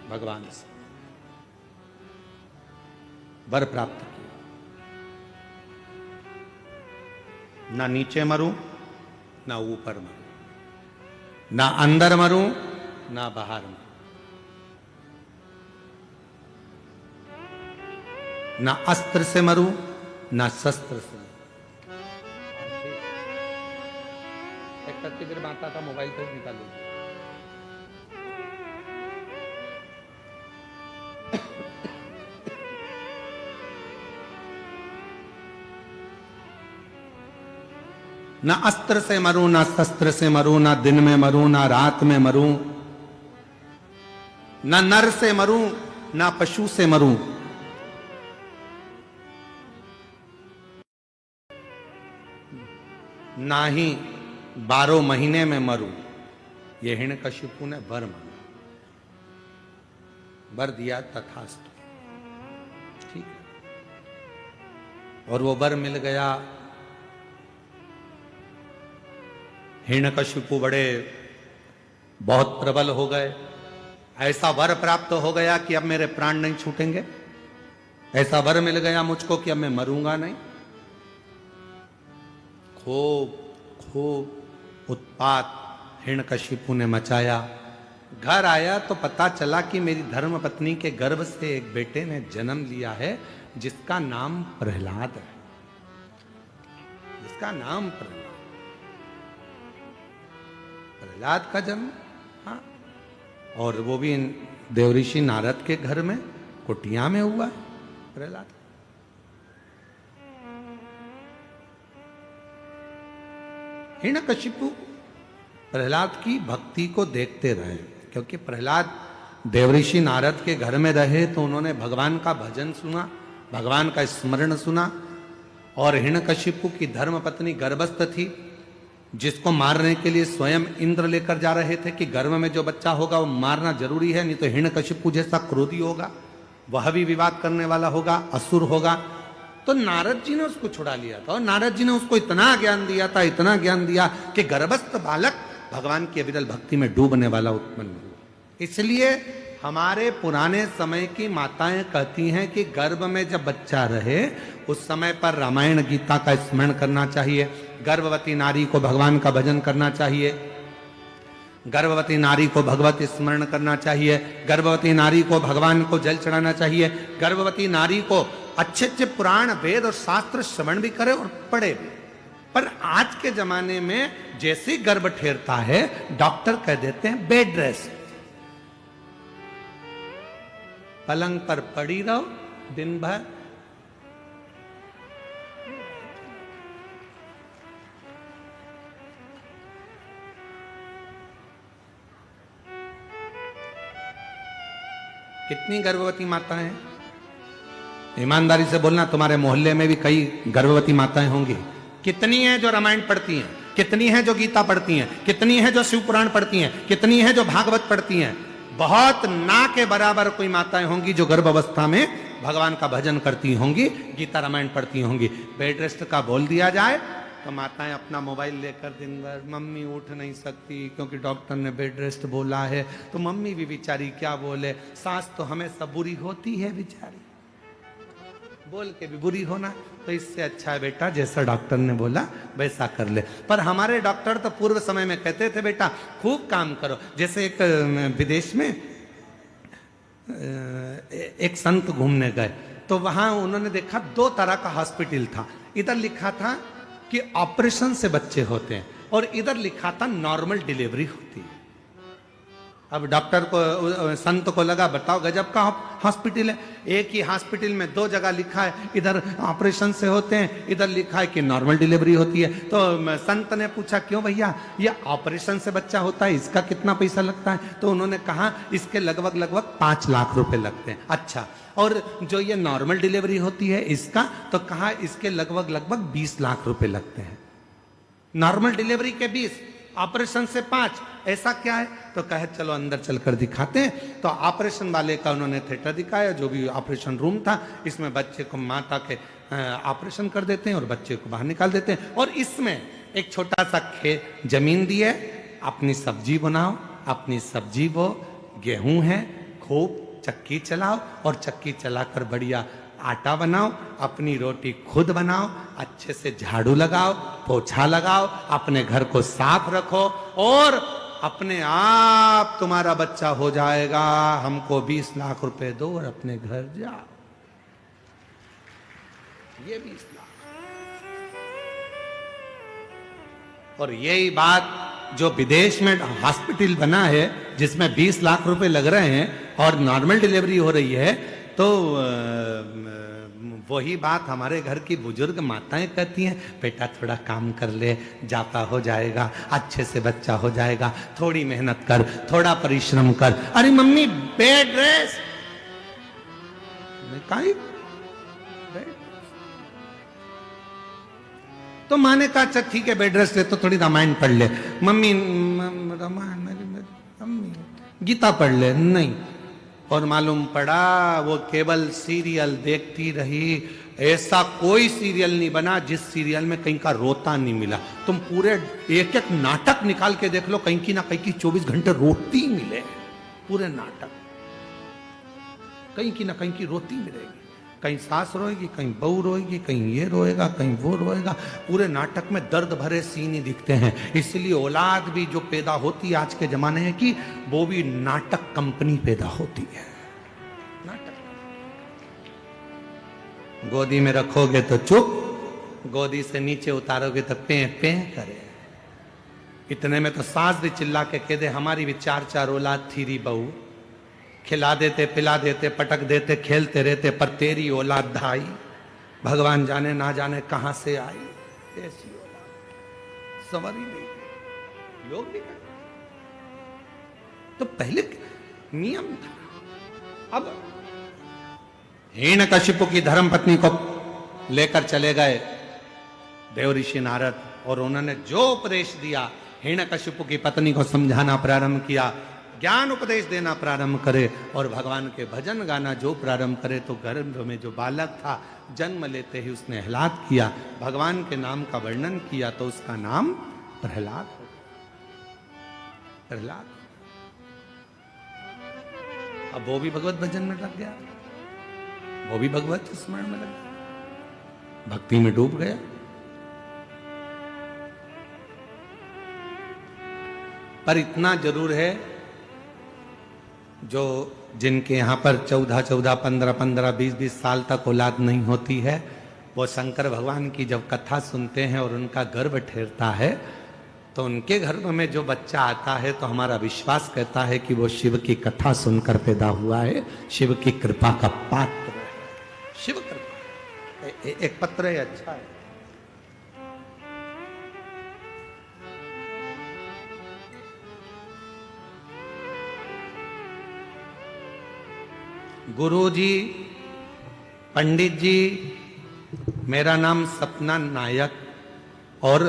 भगवान से, वर प्राप्त किया। ना नीचे मरूं, ना ऊपर मरूं, ना अंदर मरूं, ना बाहर मरूं, ना अस्त्र से मरूं, ना शस्त्र से मरूं। एक प्रतिगिरी माता का मोबाइल पर निकालो। ना अस्त्र से मरूं, ना शस्त्र से मरूं, ना दिन में मरूं, ना रात में मरूं, ना नर से मरूं, ना पशु से मरूं, ना ही 12 महीने में मरूं। ये हिरण्यकशिपु ने वर मांगा, वर दिया तथास्तु, ठीक है। और वो वर मिल गया। हिरण्यकशिपु बड़े बहुत प्रबल हो गए। ऐसा वर प्राप्त हो गया कि अब मेरे प्राण नहीं छूटेंगे। ऐसा वर मिल गया मुझको कि अब मैं मरूंगा नहीं। खूब खूब उत्पात हिरण्यकशिपु ने मचाया। घर आया तो पता चला कि मेरी धर्म पत्नी के गर्भ से एक बेटे ने जन्म लिया है जिसका नाम प्रहलाद है, जिसका नाम प्रहलाद का जन्म। हाँ, और वो भी देवऋषि नारद के घर में कुटिया में हुआ है प्रहलाद। हिरण्यकशिपु प्रहलाद की भक्ति को देखते रहे, क्योंकि प्रहलाद देवऋषि नारद के घर में रहे तो उन्होंने भगवान का भजन सुना, भगवान का स्मरण सुना। और हिरण्यकशिपु की धर्मपत्नी गर्भस्थ थी, जिसको मारने के लिए स्वयं इंद्र लेकर जा रहे थे कि गर्भ में जो बच्चा होगा वो मारना जरूरी है, नहीं तो हिरण्यकशिपु जैसा क्रोधी होगा, वह भी विवाद करने वाला होगा, असुर होगा। तो नारद जी ने उसको छुड़ा लिया था और नारद जी ने उसको इतना ज्ञान दिया था, इतना ज्ञान दिया कि गर्भस्थ बालक भगवान की अविरल भक्ति में डूबने वाला उत्पन्न हुआ। इसलिए हमारे पुराने समय की माताएं कहती हैं कि गर्भ में जब बच्चा रहे उस समय पर रामायण गीता का स्मरण करना चाहिए, गर्भवती नारी को भगवान का भजन करना चाहिए, गर्भवती नारी को भगवत स्मरण करना चाहिए, गर्भवती नारी को भगवान को जल चढ़ाना चाहिए, गर्भवती नारी को अच्छे अच्छे पुराण वेद और शास्त्र श्रवण भी करे और पढ़े भी। पर आज के जमाने में जैसे गर्भ ठेरता है डॉक्टर कह देते हैं बेड रेस्ट, पलंग पर पड़ी रहो दिन भर। कितनी गर्भवती माताएं हैं? ईमानदारी से बोलना, तुम्हारे मोहल्ले में भी कई गर्भवती माताएं होंगी। कितनी हैं जो रामायण पढ़ती हैं, कितनी हैं जो गीता पढ़ती हैं, कितनी हैं जो शिव पुराण पढ़ती हैं, कितनी हैं जो भागवत पढ़ती हैं? बहुत ना के बराबर कोई माताएं होंगी जो गर्भ अवस्था में भगवान का भजन करती होंगी, गीता रामायण पढ़ती होंगी। बेड रेस्ट का बोल दिया जाए तो माताएं अपना मोबाइल लेकर दिन भर, मम्मी उठ नहीं सकती क्योंकि डॉक्टर ने बेड रेस्ट बोला है, तो मम्मी भी बेचारी क्या बोले, सास तो हमेशा बुरी होती है बेचारी, बोल के भी बुरी होना। तो इससे अच्छा है बेटा जैसा डॉक्टर ने बोला वैसा कर ले। पर हमारे डॉक्टर तो पूर्व समय में कहते थे बेटा खूब काम करो। जैसे एक विदेश में एक संत घूमने गए तो वहां उन्होंने देखा 2 तरह का हॉस्पिटल था। इधर लिखा था कि ऑपरेशन से बच्चे होते हैं और इधर लिखा था नॉर्मल डिलीवरी होती है। अब डॉक्टर को, संत को लगा बताओ गजब का हॉस्पिटल है, एक ही हॉस्पिटल में 2 जगह लिखा है, इधर ऑपरेशन से होते हैं, इधर लिखा है कि नॉर्मल डिलीवरी होती है। तो संत ने पूछा क्यों भैया, ये ऑपरेशन से बच्चा होता है, इसका कितना पैसा लगता है? तो उन्होंने कहा इसके लगभग 5 लाख रुपए लगते हैं। अच्छा, और जो ये नॉर्मल डिलीवरी होती है इसका, तो कहा इसके लगभग 20 लाख रुपए लगते हैं। नॉर्मल डिलीवरी के 20, ऑपरेशन से 5, ऐसा क्या है? तो कहे चलो अंदर चलकर दिखाते हैं। तो ऑपरेशन वाले का उन्होंने थिएटर दिखाया, जो भी ऑपरेशन रूम था, इसमें बच्चे को माता के ऑपरेशन कर देते हैं और बच्चे को बाहर निकाल देते हैं। और इसमें एक छोटा सा खेत जमीन दी है, अपनी सब्जी बनाओ, अपनी सब्जी बो, गेहूं है, खूब चक्की चलाओ और चक्की चलाकर बढ़िया आटा बनाओ, अपनी रोटी खुद बनाओ, अच्छे से झाड़ू लगाओ, पोछा लगाओ, अपने घर को साफ रखो और अपने आप तुम्हारा बच्चा हो जाएगा। हमको 20 लाख रुपए दो और अपने घर जाओ। ये 20 लाख। और यही बात जो विदेश में हॉस्पिटल बना है जिसमें 20 लाख रुपए लग रहे हैं और नॉर्मल डिलीवरी हो रही है, तो वही बात हमारे घर की बुजुर्ग माताएं कहती हैं, बेटा थोड़ा काम कर ले, जाता हो जाएगा, अच्छे से बच्चा हो जाएगा, थोड़ी मेहनत कर, थोड़ा परिश्रम कर। अरे मम्मी बेड रेस्ट, तो माँ ने कहा अच्छा ठीक है बेड रेस्ट ले, तो थोड़ी रामायण पढ़ ले। मम्मी गीता पढ़ ले, नहीं। और मालूम पड़ा वो केवल सीरियल देखती रही। ऐसा कोई सीरियल नहीं बना जिस सीरियल में कहीं का रोता नहीं मिला। तुम पूरे एक एक नाटक निकाल के देख लो, कहीं की ना कहीं की 24 घंटे रोती मिले। पूरे नाटक कहीं की ना कहीं की रोती मिलेगी। कहीं सास रोएगी, कहीं बहू रोएगी, कहीं ये रोएगा, कहीं वो रोएगा। पूरे नाटक में दर्द भरे सीन ही दिखते हैं। इसलिए औलाद भी जो पैदा होती है आज के जमाने में की, वो भी नाटक कंपनी पैदा होती है। नाटक गोदी में रखोगे तो चुप, गोदी से नीचे उतारोगे तो पे पे करे। इतने में तो सास भी चिल्ला के कह दे हमारी भी 4 औलाद थी री बहू, खिला देते, पिला देते, पटक देते, खेलते रहते, पर तेरी औलाद धाई भगवान जाने ना जाने कहां से आई। ऐसी औलाद समझ ही नहीं। लोग भी तो पहले नियम था। अब हिरण्यकशिपु की धर्मपत्नी को लेकर चले गए देव ऋषि नारद, और उन्होंने जो उपदेश दिया, हिरण्यकशिपु की पत्नी को समझाना प्रारंभ किया, ज्ञान उपदेश देना प्रारंभ करे और भगवान के भजन गाना जो प्रारंभ करे, तो गर्भ में जो बालक था जन्म लेते ही उसने आह्लाद किया, भगवान के नाम का वर्णन किया, तो उसका नाम प्रहलाद हो गया। प्रहलाद। अब वो भी भगवत भजन में लग गया, वो भी भगवत स्मरण में लग गया, भक्ति में डूब गया। पर इतना जरूर है, जो जिनके यहाँ पर 14-14, 15-15, 20-20 साल तक औलाद नहीं होती है, वो शंकर भगवान की जब कथा सुनते हैं और उनका गर्भ ठहरता है, तो उनके गर्भ में जो बच्चा आता है, तो हमारा विश्वास कहता है कि वो शिव की कथा सुनकर पैदा हुआ है, शिव की कृपा का पात्र है। शिव कृपा। एक पत्र है, अच्छा है। गुरु जी, पंडित जी, मेरा नाम सपना नायक और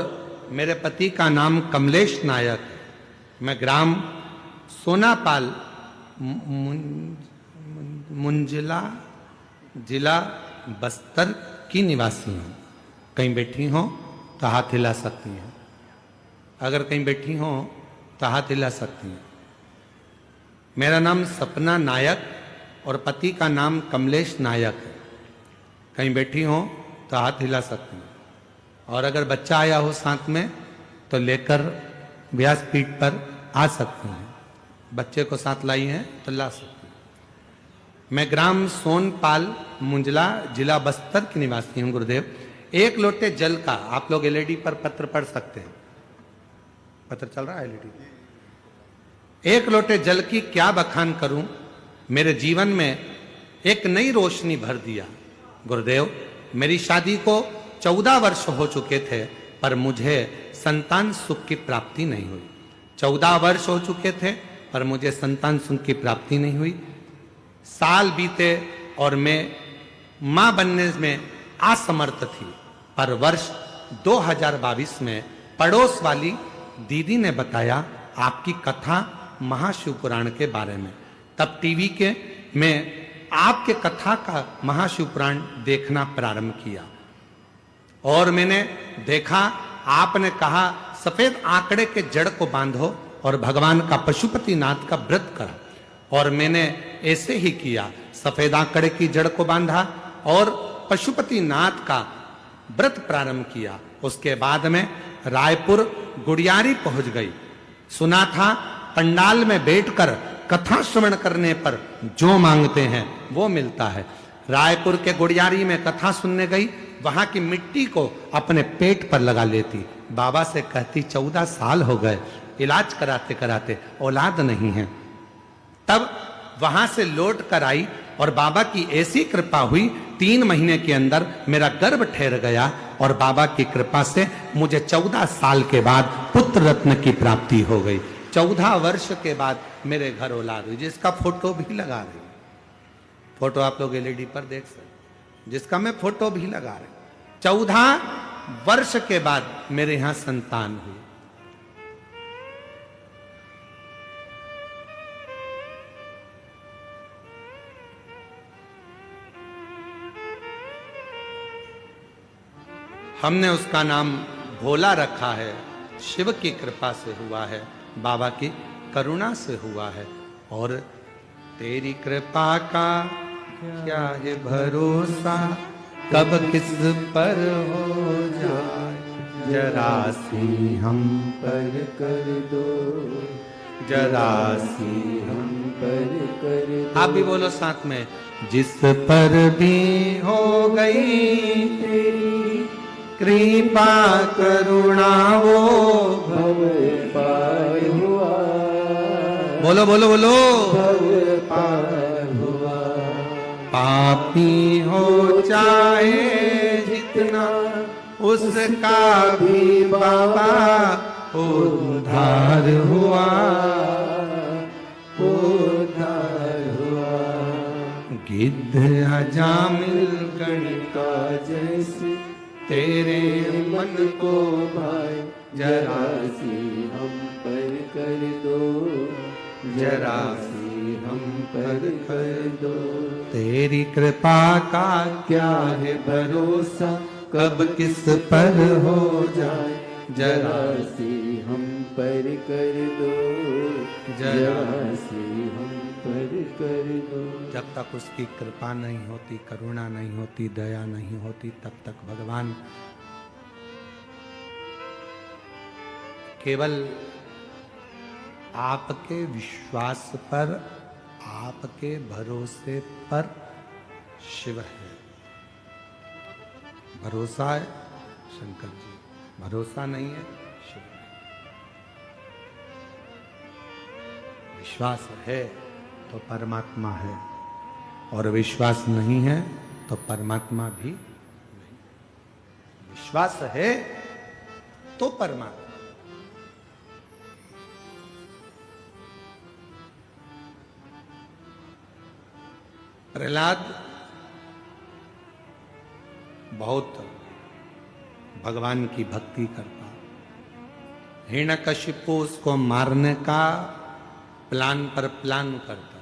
मेरे पति का नाम कमलेश नायक। मैं ग्राम सोनापाल, मुंजिला, जिला बस्तर की निवासी हूँ। कहीं बैठी हो तो हाथ हिला सकती हैं, अगर कहीं बैठी हो तो हाथ हिला सकती हैं। मेरा नाम सपना नायक और पति का नाम कमलेश नायक है। कहीं बैठी हो तो हाथ हिला सकती हैं, और अगर बच्चा आया हो साथ में तो लेकर व्यासपीठ पर आ सकती हैं। बच्चे को साथ लाई हैं तो ला सकती हैं। मैं ग्राम सोनपाल मुंजला जिला बस्तर की निवासी हूं गुरुदेव। एक लोटे जल का, आप लोग एलईडी पर पत्र पढ़ सकते हैं, पत्र चल रहा है एलईडी। एक लोटे जल की क्या बखान करूं, मेरे जीवन में एक नई रोशनी भर दिया। गुरुदेव, मेरी शादी को 14 वर्ष हो चुके थे, पर मुझे संतान सुख की प्राप्ति नहीं हुई। 14 वर्ष हो चुके थे, पर मुझे संतान सुख की प्राप्ति नहीं हुई। साल बीते और मैं मां बनने में असमर्थ थी, पर वर्ष 2022 में पड़ोस वाली दीदी ने बताया आपकी कथा महाशिव पुराण के बारे में। तब टीवी के में आपके कथा का महाशिव पुराण देखना प्रारंभ किया और मैंने देखा आपने कहा सफेद आंकड़े के जड़ को बांधो और भगवान का पशुपतिनाथ का व्रत करो, और मैंने ऐसे ही किया। सफेद आंकड़े की जड़ को बांधा और पशुपतिनाथ का व्रत प्रारंभ किया। उसके बाद में रायपुर गुड़ियारी पहुंच गई। सुना था पंडाल में बैठकर कथा श्रवण करने पर जो मांगते हैं वो मिलता है। रायपुर के गुड़ियारी में कथा सुनने गई, वहां की मिट्टी को अपने पेट पर लगा लेती। बाबा से कहती 14 साल हो गए, इलाज कराते कराते औलाद नहीं है। तब वहां से लौट कर आई और बाबा की ऐसी कृपा हुई, 3 महीने के अंदर मेरा गर्भ ठहर गया और बाबा की कृपा से मुझे 14 साल के बाद पुत्र रत्न की प्राप्ति हो गई। 14 वर्ष के बाद मेरे घर औलाद हुई, जिसका फोटो भी लगा रही, फोटो आप लोग एलईडी पर देख सकते, जिसका मैं फोटो भी लगा रही। 14 वर्ष के बाद मेरे यहां संतान हुई। हमने उसका नाम भोला रखा है। शिव की कृपा से हुआ है, बाबा की करुणा से हुआ है। और तेरी कृपा का क्या है भरोसा, कब किस पर हो जाए, जरा सी हम पर कर दो, जरा सी हम पर कर दो। आप भी बोलो साथ में, जिस पर भी हो गई तेरी कृपा करुणा वो भव पार हुआ, बोलो बोलो बोलो, भव पार हुआ। पापी हो चाहे जितना उसका भी बाबा उद्धार हुआ, उद्धार हुआ। गिद्ध अजामिल गणिका जैसे तेरे मन को भाई, जरा सी हम पर कर दो, जरा सी हम पर कर दो। तेरी कृपा का क्या है भरोसा, कब किस पर हो जाए, जरा सी हम पर कर दो, जरा सी हम पर कर दो। जब तक उसकी कृपा नहीं होती, करुणा नहीं होती, दया नहीं होती, तब तक भगवान केवल आपके विश्वास पर, आपके भरोसे पर शिव है। भरोसा है शंकर जी, भरोसा नहीं है शिव नहीं। विश्वास है तो परमात्मा है, और विश्वास नहीं है तो परमात्मा भी नहीं। विश्वास है तो परमात्मा। प्रहलाद बहुत भगवान की भक्ति करता, हिरण्यकशिपु उसको मारने का प्लान पर प्लान करता,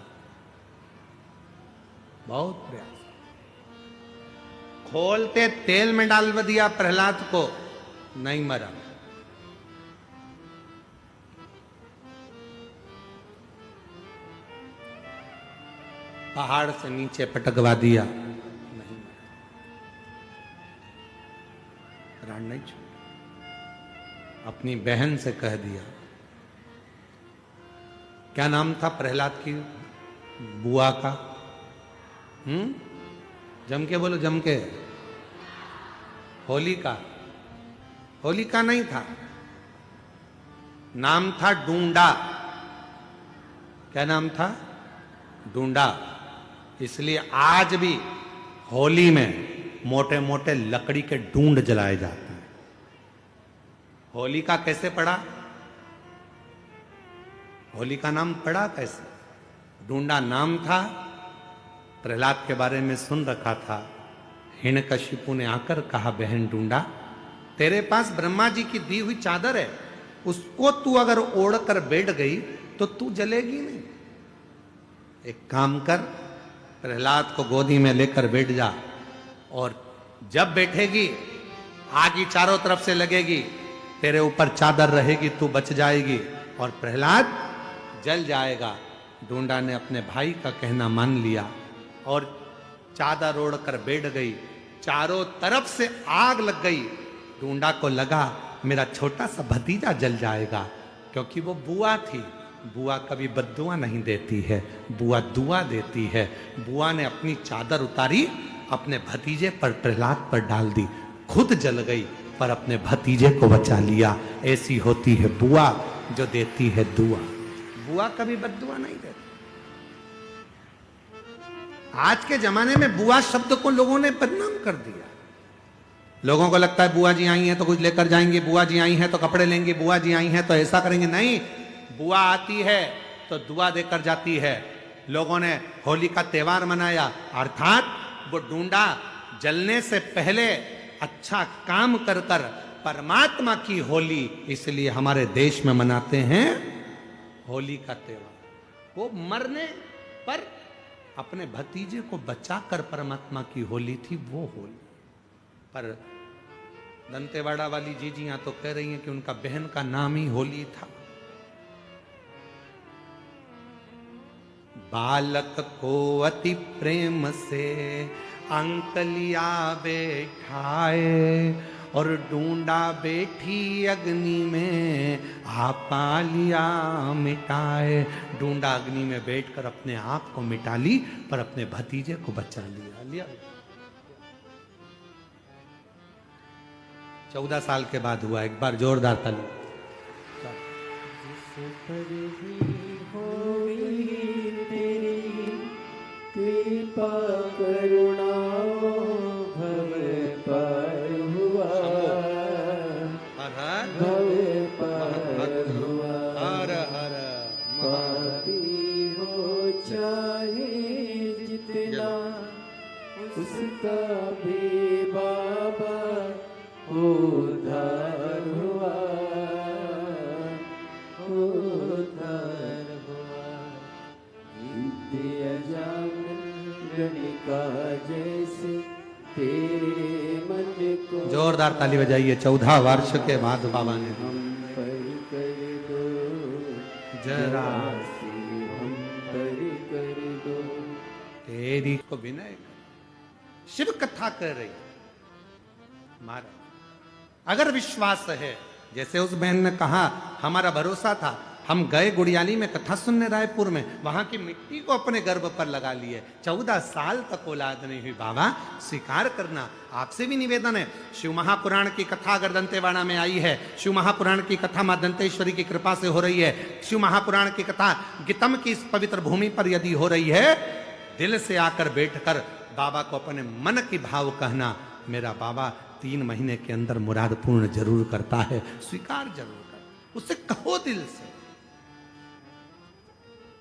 बहुत प्रयास। खोलते तेल में डाल दिया प्रहलाद को, नहीं मरा। पहाड़ से नीचे पटकवा दिया, नहीं मरा। प्राण नहीं छूटा। अपनी बहन से कह दिया, क्या नाम था प्रहलाद की बुआ का, जम के बोलो, जम के। होलिका, होलिका नहीं था, नाम था डूंडा। क्या नाम था? डूंडा। इसलिए आज भी होली में मोटे मोटे लकड़ी के डूंड जलाए जाते हैं। होलिका कैसे पड़ा? होली का नाम पड़ा कैसे? डूंडा नाम था। प्रहलाद के बारे में सुन रखा था। हिरण्यकशिपु ने आकर कहा, बहन डूंडा, तेरे पास ब्रह्मा जी की दी हुई चादर है, उसको तू अगर ओढ़ कर बैठ गई तो तू जलेगी नहीं। एक काम कर, प्रहलाद को गोदी में लेकर बैठ जा, और जब बैठेगी आग चारों तरफ से लगेगी, तेरे ऊपर चादर रहेगी, तू बच जाएगी और प्रहलाद जल जाएगा। डूंडा ने अपने भाई का कहना मान लिया और चादर ओढ़ कर बैठ गई। चारों तरफ से आग लग गई। डूंडा को लगा मेरा छोटा सा भतीजा जल जाएगा, क्योंकि वो बुआ थी। बुआ कभी बद्दुआ नहीं देती है, बुआ दुआ देती है। बुआ ने अपनी चादर उतारी, अपने भतीजे पर, प्रहलाद पर डाल दी, खुद जल गई पर अपने भतीजे को बचा लिया। ऐसी होती है बुआ जो देती है दुआ। बुआ कभी बद्दुआ नहीं देती। आज के जमाने में बुआ शब्द को लोगों ने बदनाम कर दिया। लोगों को लगता है बुआ जी आई हैं तो कुछ लेकर जाएंगे, बुआ जी आई हैं तो कपड़े लेंगे, बुआ जी आई हैं तो ऐसा करेंगे। नहीं, बुआ आती है तो दुआ देकर जाती है। लोगों ने होली का त्योहार मनाया, अर्थात वो डूंडा जलने से पहले अच्छा काम कर कर परमात्मा की होली इसलिए हमारे देश में मनाते हैं होली का त्योहार। वो मरने पर अपने भतीजे को बचाकर परमात्मा की होली थी वो होली। पर दंतेवाड़ा वाली जीजियां तो कह रही हैं कि उनका बहन का नाम ही होली था। बालक को अति प्रेम से अंकलिया बैठाए और डूंडा बैठी अग्नि में आपा लिया मिटाए। डूंडा अग्नि में बैठकर अपने आप को मिटा ली पर अपने भतीजे को बचा लिया। 14 साल के बाद हुआ। एक बार जोरदार ताली। कृपा करुणा भव पार हुआ, भव पार हुआ। हर हर पापी हो चाहे जितना, उसका भी बाबा उद्धार हुआ, उद्धार हुआ। विद्या जान गणिका जैसे तेरे मन को जोरदार ताली बजाइए। 14 वर्ष के बाद बाबा ने हम पर कर दो जरा हम पर कर दो। तेरी को विनय कर। शिव कथा कर रही महाराज, अगर विश्वास है, जैसे उस बहन ने कहा हमारा भरोसा था, हम गए गुड़ियाली में कथा सुनने रायपुर में, वहां की मिट्टी को अपने गर्भ पर लगा लिए। 14 साल तक औलाद नहीं हुई। बाबा स्वीकार करना, आपसे भी निवेदन है। शिव महापुराण की कथा अगर दंतेवाड़ा में आई है, शिव महापुराण की कथा मां दंतेश्वरी की कृपा से हो रही है, शिव महापुराण की कथा गीतम की इस पवित्र भूमि पर यदि हो रही है, दिल से आकर बैठकर बाबा को अपने मन की भाव कहना, मेरा बाबा 3 महीने के अंदर मुराद पूर्ण जरूर करता है। स्वीकार जरूर कर, उससे कहो दिल से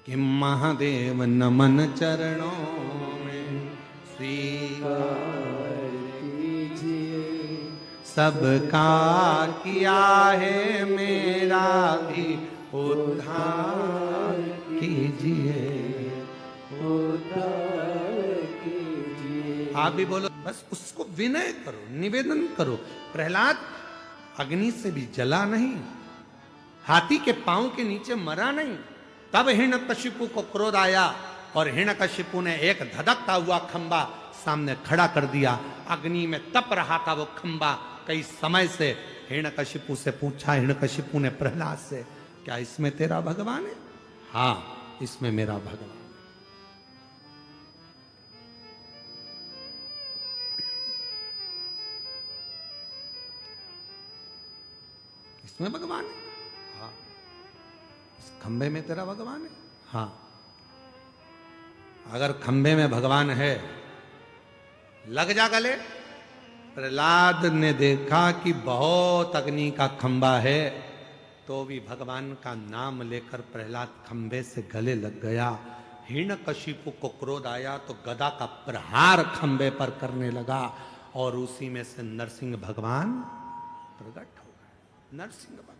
कि महादेव नमन चरणों में स्वीकार कीजिए, सबका किया है, मेरा भी उद्धार कीजिए। उद्धार कीजिए। आप भी बोलो, बस उसको विनय करो, निवेदन करो। प्रहलाद अग्नि से भी जला नहीं, हाथी के पांव के नीचे मरा नहीं। तब हिरण्यकशिपु को क्रोध आया और हिरण्यकशिपु ने एक धधकता हुआ खंबा सामने खड़ा कर दिया। अग्नि में तप रहा था वो खंबा कई समय से। हिरण्यकशिपु से पूछा हिरण्यकशिपु ने प्रहलाद से, क्या इसमें तेरा भगवान है? हाँ, इसमें मेरा भगवान। उसमें भगवान है? हाँ। इस खंबे में तेरा भगवान है? हाँ। अगर खंबे में भगवान है, लग जा गले। प्रहलाद ने देखा कि बहुत अग्नि का खंबा है, तो भी भगवान का नाम लेकर प्रहलाद खंबे से गले लग गया। हिरण्यकशिपु को क्रोध आया तो गदा का प्रहार खंबे पर करने लगा, और उसी में से नरसिंह भगवान प्रकट हो गए। नरसिंह भगवान,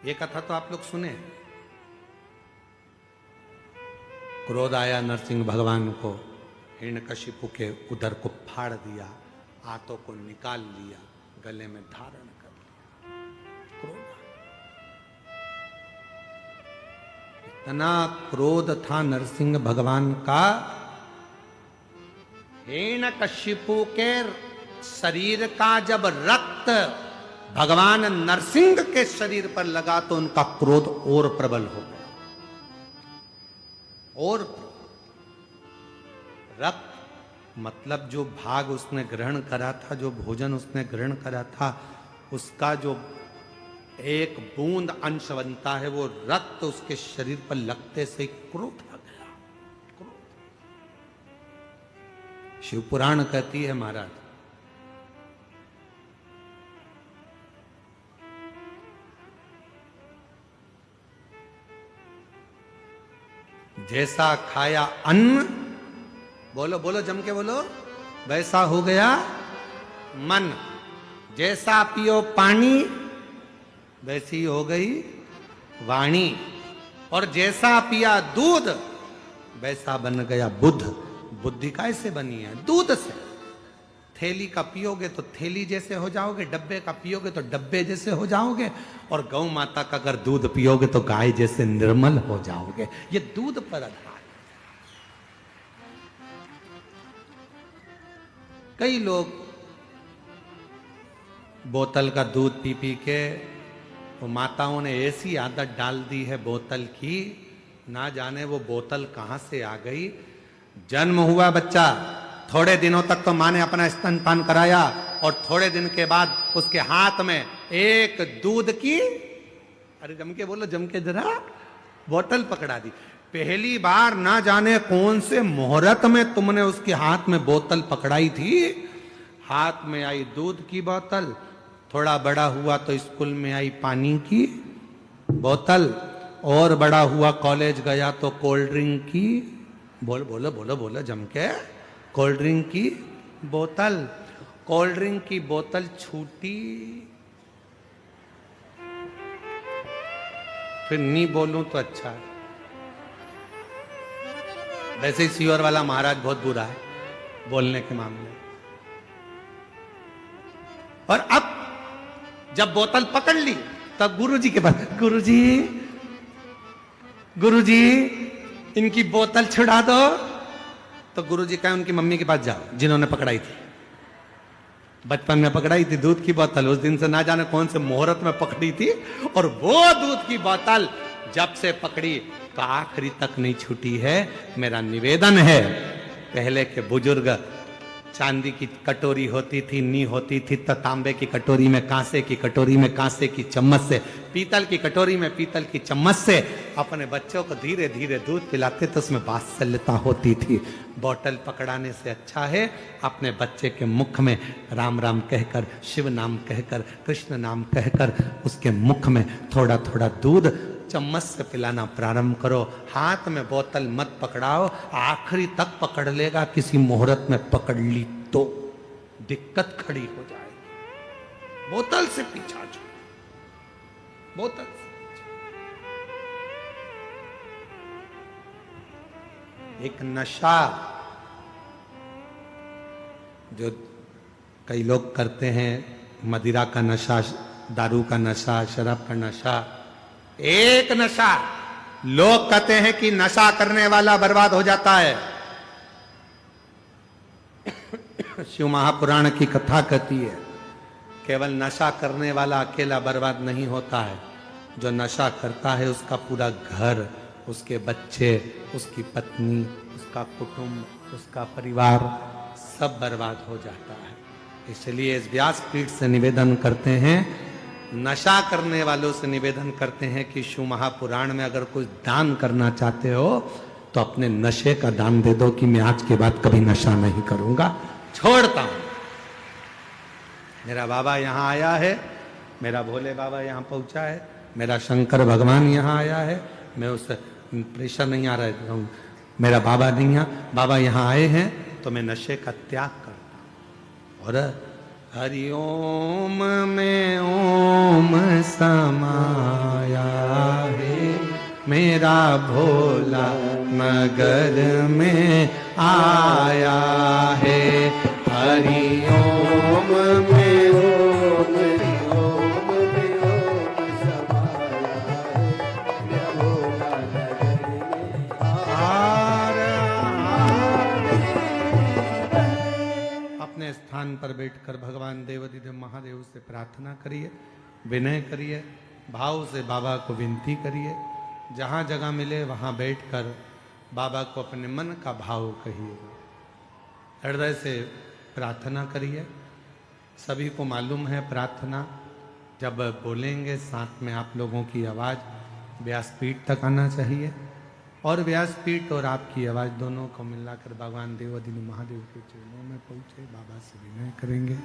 ये कथा तो आप लोग सुने। क्रोध आया नरसिंह भगवान को, हिरण्यकशिपु के उदर को फाड़ दिया, हाथों को निकाल लिया, गले में धारण कर लिया। क्रोध, इतना क्रोध था नरसिंह भगवान का, हिरण्यकशिपु के शरीर का जब रक्त भगवान नरसिंह के शरीर पर लगा तो उनका क्रोध और प्रबल हो गया। और रक्त मतलब जो भाग उसने ग्रहण करा था, जो भोजन उसने ग्रहण करा था, उसका जो एक बूंद अंश बनता है, वो रक्त उसके शरीर पर लगते से क्रोध आ गया। क्रोध। शिव पुराण कहती है महाराज, जैसा खाया अन्न, बोलो बोलो जम के बोलो, वैसा हो गया मन। जैसा पियो पानी, वैसी हो गई वाणी। और जैसा पिया दूध, वैसा बन गया बुद्ध। बुद्धि कैसे बनी है? दूध से। थैली का पियोगे तो थैली जैसे हो जाओगे, डब्बे का पियोगे तो डब्बे जैसे हो जाओगे, और गौ माता का अगर दूध पियोगे तो गाय जैसे निर्मल हो जाओगे। ये दूध पर आधार। कई लोग बोतल का दूध पी पी के, वो माताओं ने ऐसी आदत डाल दी है बोतल की, ना जाने वो बोतल कहां से आ गई। जन्म हुआ बच्चा, थोड़े दिनों तक तो माँ ने अपना स्तनपान कराया, और थोड़े दिन के बाद उसके हाथ में एक दूध की, अरे जम के बोलो, जम के जरा, बोतल पकड़ा दी। पहली बार ना जाने कौन से मुहूर्त में तुमने उसके हाथ में बोतल पकड़ाई थी। हाथ में आई दूध की बोतल, थोड़ा बड़ा हुआ तो स्कूल में आई पानी की बोतल, और बड़ा हुआ कॉलेज गया तो कोल्ड ड्रिंक की, बोलो बोलो बोलो बोलो जम के, कोल्ड ड्रिंक की बोतल। कोल्ड ड्रिंक की बोतल छूटी, फिर नहीं बोलूं तो अच्छा है। वैसे ही सीवर वाला महाराज बहुत बुरा है बोलने के मामले। और अब जब बोतल पकड़ ली तब गुरुजी के पास, गुरुजी गुरुजी इनकी बोतल छुड़ा दो। तो गुरुजी कहे उनकी मम्मी के पास जाओ जिन्होंने पकड़ाई थी, बचपन में पकड़ाई थी दूध की बोतल, उस दिन से ना जाने कौन से मुहूर्त में पकड़ी थी, और वो दूध की बोतल जब से पकड़ी तो आखिरी तक नहीं छूटी है। मेरा निवेदन है, पहले के बुजुर्ग चांदी की कटोरी होती थी, नी होती थी, तो तांबे की कटोरी में, कांसे की कटोरी में, कांसे की चम्मच से, पीतल की कटोरी में, पीतल की चम्मच से अपने बच्चों को धीरे धीरे दूध पिलाते तो उसमें वात्सल्यता होती थी। बोतल पकड़ाने से अच्छा है अपने बच्चे के मुख में राम राम कहकर, शिव नाम कहकर, कृष्ण नाम कहकर उसके मुख में थोड़ा थोड़ा दूध चम्मच से पिलाना प्रारंभ करो। हाथ में बोतल मत पकड़ाओ, आखिरी तक पकड़ लेगा, किसी मुहूर्त में पकड़ ली तो दिक्कत खड़ी हो जाएगी। बोतल से पीछा छो, बोतल से। एक नशा जो कई लोग करते हैं, मदिरा का नशा, दारू का नशा, शराब का नशा, एक नशा। लोग कहते हैं कि नशा करने वाला बर्बाद हो जाता है। शिव महापुराण की कथा कहती है केवल नशा करने वाला अकेला बर्बाद नहीं होता है, जो नशा करता है उसका पूरा घर, उसके बच्चे, उसकी पत्नी, उसका कुटुंब, उसका परिवार सब बर्बाद हो जाता है। इसलिए इस व्यासपीठ से निवेदन करते हैं, नशा करने वालों से निवेदन करते हैं कि शिव महापुराण में अगर कुछ दान करना चाहते हो तो अपने नशे का दान दे दो कि मैं आज के बाद कभी नशा नहीं करूंगा, छोड़ता हूं। मेरा बाबा यहां आया है, मेरा भोले बाबा यहां पहुंचा है, मेरा शंकर भगवान यहां आया है, मैं उस प्रेशर नहीं आ रहा है, मेरा बाबा नहीं है, बाबा यहां आए हैं तो मैं नशे का त्याग करता हूं। और हरिओम में ओम समाया है, मेरा भोला नगर में आया है। हरिओम में ओम में ओम समाया है, मेरा भोला नगर में अपने स्थान पर बैठकर भगवान देवाधिदेव महादेव से प्रार्थना करिए, विनय करिए, भाव से बाबा को विनती करिए। जहाँ जगह मिले वहाँ बैठकर बाबा को अपने मन का भाव कहिए, हृदय से प्रार्थना करिए। सभी को मालूम है प्रार्थना जब बोलेंगे साथ में आप लोगों की आवाज़ व्यासपीठ तक आना चाहिए, और व्यासपीठ और आपकी आवाज़ दोनों को मिलाकर भगवान देवाधिदेव महादेव के चरणों में पहुँचे। बाबा से विनय करेंगे,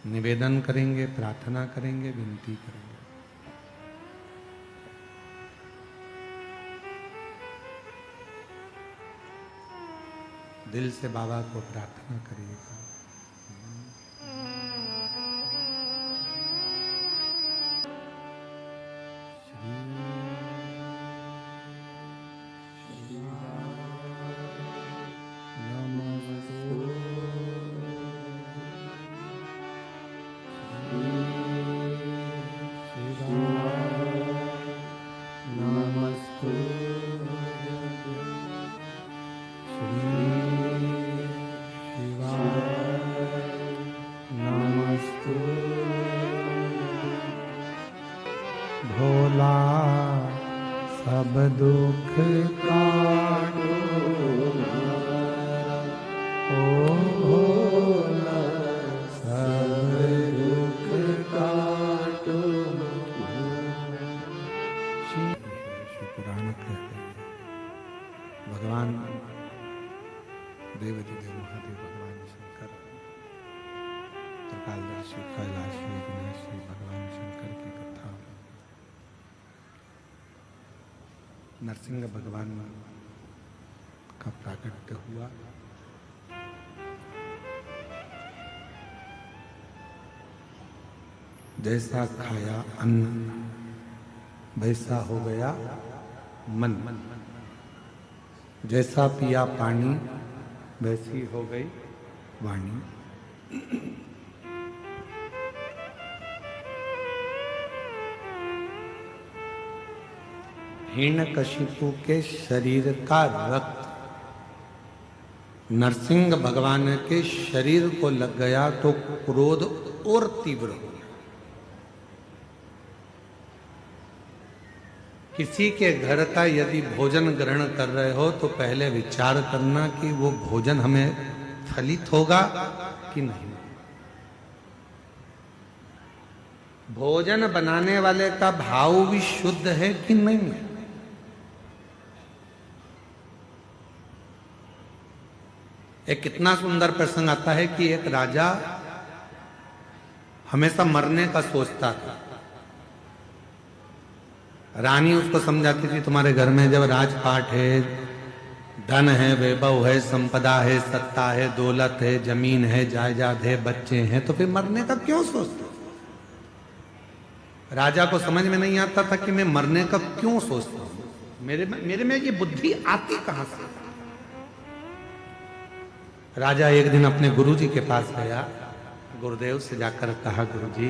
निवेदन करेंगे, प्रार्थना करेंगे, विनती करेंगे। दिल से बाबा को प्रार्थना करिएगा। भोला सब दुख काटो, ओ भोला सब दुख काटो। शिवपुराण कहते हैं भगवान देवाधिदेव महादेव, भगवान शंकर, त्रिकालदर्शी, कैलाशी, विनाशी भगवान शंकर की कथा। नरसिंह भगवान का प्राकट्य हुआ। जैसा खाया अन्न वैसा हो गया मन, जैसा पिया पानी वैसी हो गई वाणी। हिरण्यकशिपु के शरीर का रक्त नरसिंह भगवान के शरीर को लग गया तो क्रोध और तीव्र हो गया। किसी के घर का यदि भोजन ग्रहण कर रहे हो तो पहले विचार करना कि वो भोजन हमें फलित होगा कि नहीं। भोजन बनाने वाले का भाव भी शुद्ध है कि नहीं है। एक कितना सुंदर प्रसंग आता है कि एक राजा हमेशा मरने का सोचता था। रानी उसको समझाती थी तुम्हारे घर में जब राजपाट है, धन है, वैभव है, संपदा है, सत्ता है, दौलत है, जमीन है, जायदाद है, बच्चे हैं, तो फिर मरने का क्यों सोचते। राजा को समझ में नहीं आता था कि मैं मरने का क्यों सोचता हूं, मेरे में ये बुद्धि आती कहां से। राजा एक दिन अपने गुरुजी के पास गया, गुरुदेव से जाकर कहा गुरुजी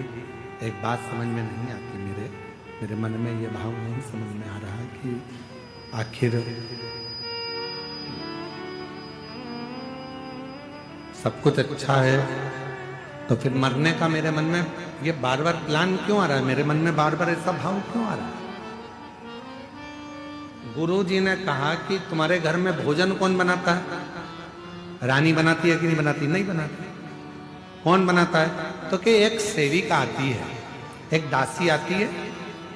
एक बात समझ में नहीं आती, मेरे मन में ये भाव नहीं समझ में आ रहा कि आखिर सब कुछ अच्छा है तो फिर मरने का मेरे मन में ये बार बार प्लान क्यों आ रहा है, मेरे मन में बार बार ऐसा भाव क्यों आ रहा है। गुरुजी ने कहा कि तुम्हारे घर में भोजन कौन बनाता है, रानी बनाती है कि नहीं बनाती, नहीं बनाती। कौन बनाता है? तो कि एक सेविका आती है, एक दासी आती है,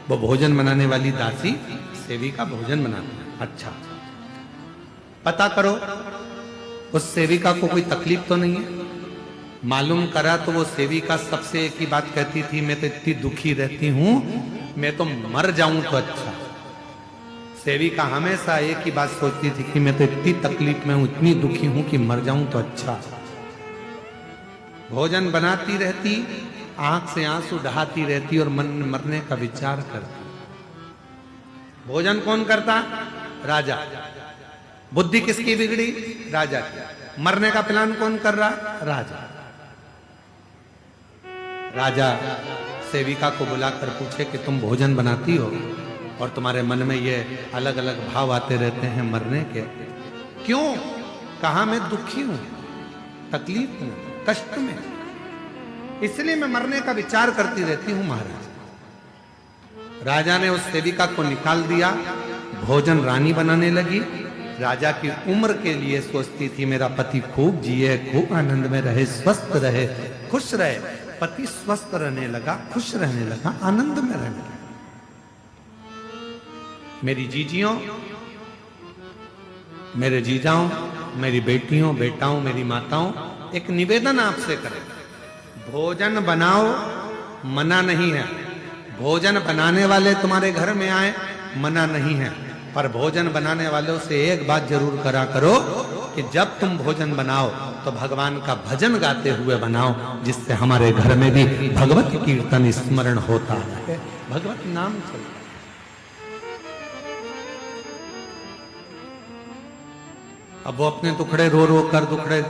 वो भोजन बनाने वाली दासी सेविका भोजन बनाती है। अच्छा, पता करो उस सेविका को कोई तकलीफ तो नहीं है। मालूम करा तो वो सेविका सबसे एक ही बात कहती थी, मैं तो इतनी दुखी रहती हूं, मैं तो मर जाऊं तो अच्छा। सेविका हमेशा एक ही बात सोचती थी कि मैं तो इतनी तकलीफ में हूं, इतनी दुखी हूं कि मर जाऊं तो अच्छा। भोजन बनाती रहती, आंख से आंसू बहाती रहती और मन में मरने का विचार करती। भोजन कौन करता? राजा। बुद्धि किसकी बिगड़ी? राजा की। मरने का प्लान कौन कर रहा? राजा। राजा सेविका को बुलाकर पूछे कि तुम भोजन बनाती हो और तुम्हारे मन में ये अलग अलग भाव आते रहते हैं मरने के, क्यों? कहा मैं दुखी हूं, तकलीफ में, कष्ट में, इसलिए मैं मरने का विचार करती रहती हूं महाराज। राजा ने उस सेविका को निकाल दिया, भोजन रानी बनाने लगी। राजा की उम्र के लिए सोचती थी मेरा पति खूब जिए, खूब आनंद में रहे, स्वस्थ रहे, खुश रहे। पति स्वस्थ रहने लगा, खुश रहने लगा, आनंद में रहने लगा। मेरी जीजियों, मेरे जीजाओं, मेरी बेटियों, बेटाओं, मेरी माताओं, एक निवेदन आपसे करें, भोजन बनाओ, मना नहीं है। भोजन बनाने वाले तुम्हारे घर में आए, मना नहीं है, पर भोजन बनाने वालों से एक बात जरूर करा करो कि जब तुम भोजन बनाओ तो भगवान का भजन गाते हुए बनाओ, जिससे हमारे घर में भी भगवत कीर्तन स्मरण होता है, भगवत नाम चलता है। अब वो अपने टुकड़े रो रो कर, टुकड़े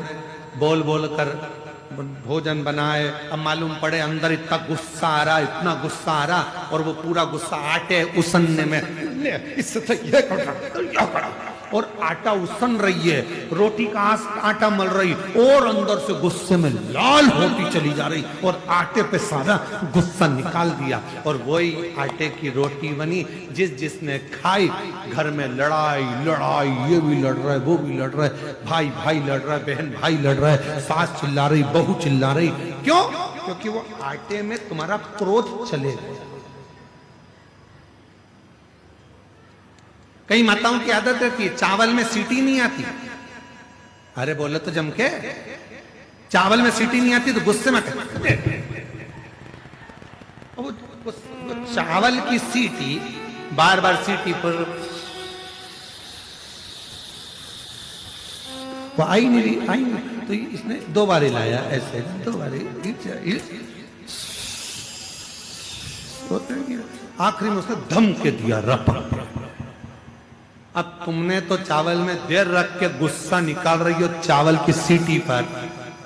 बोल बोल कर भोजन बनाए। अब मालूम पड़े अंदर इतना गुस्सा आ रहा, इतना गुस्सा आ रहा, और वो पूरा गुस्सा आटे उसनने में, इससे तो ये करा, और आटा उसन रही है, रोटी का आटा मल रही, और अंदर से गुस्से में लाल होती चली जा रही, और आटे पे सारा गुस्सा निकाल दिया, और वही आटे की रोटी बनी। जिसने खाई, घर में लड़ाई लड़ाई, ये भी लड़ रहा है, वो भी लड़ रहा है, भाई भाई लड़ रहा है, बहन भाई लड़ रहा है, सास चिल्ला रही, बहू चिल्ला रही। क्यों? क्योंकि वो आटे में तुम्हारा क्रोध चले गया। कई माताओं की आदत रहती है, चावल में सीटी नहीं आती। अरे बोले तो जम के, चावल में सीटी नहीं आती तो गुस्से में चावल की सीटी बार बार सीटी पर वो आई नहीं, तो इसने दो बार लाया, ऐसे दो बार, आखिरी में उसने धम के दिया, रपा। अब तुमने तो चावल में देर रख के गुस्सा निकाल रही हो चावल की सीटी पर।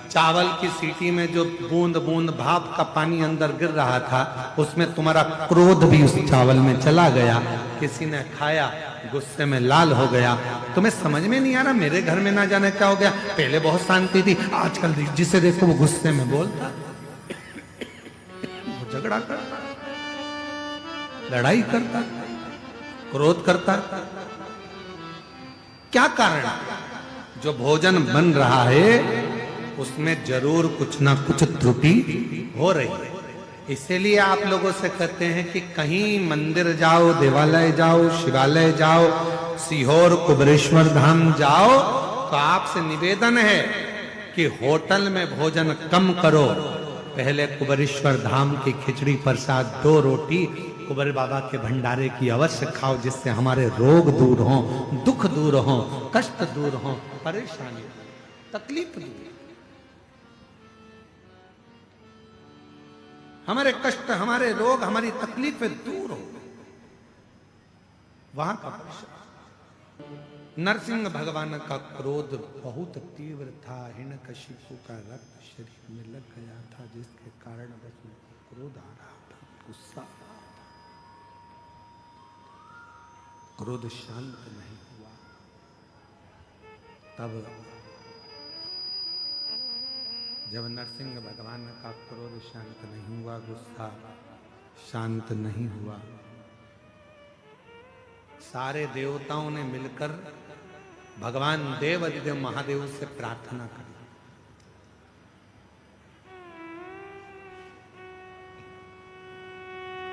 चावल की सीटी में जो बूंद बूंद भाप का पानी अंदर गिर रहा था, उसमें तुम्हारा क्रोध भी उस चावल में चला गया। किसी ने खाया, गुस्से में लाल हो गया। तुम्हें समझ में नहीं आ रहा मेरे घर में ना जाने क्या हो गया। पहले बहुत शांति थी, आजकल जिसे देखो वो गुस्से में बोलता, वो झगड़ा करता, लड़ाई करता, क्रोध करता। क्या कारण? जो भोजन बन रहा है उसमें जरूर कुछ ना कुछ त्रुटि हो रही है। इसीलिए आप लोगों से कहते हैं कि कहीं मंदिर जाओ, देवालय जाओ, शिवालय जाओ, सीहोर कुबरेश्वर धाम जाओ, तो आपसे निवेदन है कि होटल में भोजन कम करो। पहले कुबरेश्वर धाम की खिचड़ी प्रसाद 2 रोटी कुबर बाबा के भंडारे की अवश्य खाओ, जिससे हमारे रोग दूर हों, दुख दूर हों, कष्ट दूर हों, परेशानी, तकलीफ दूर, हमारे कष्ट, हमारे रोग, हमारी तकलीफें दूर हो। वहां का नरसिंह भगवान का क्रोध बहुत तीव्र था। हिरण्यकशिपु का रक्त शरीर में लग गया था, जिसके कारण बस क्रोध आ रहा था, गुस्सा आ रहा था। क्रोध शांत नहीं हुआ। तब जब नरसिंह भगवान का क्रोध शांत नहीं हुआ, गुस्सा शांत नहीं हुआ, सारे देवताओं ने मिलकर भगवान देव अधिदेव महादेव से प्रार्थना करी।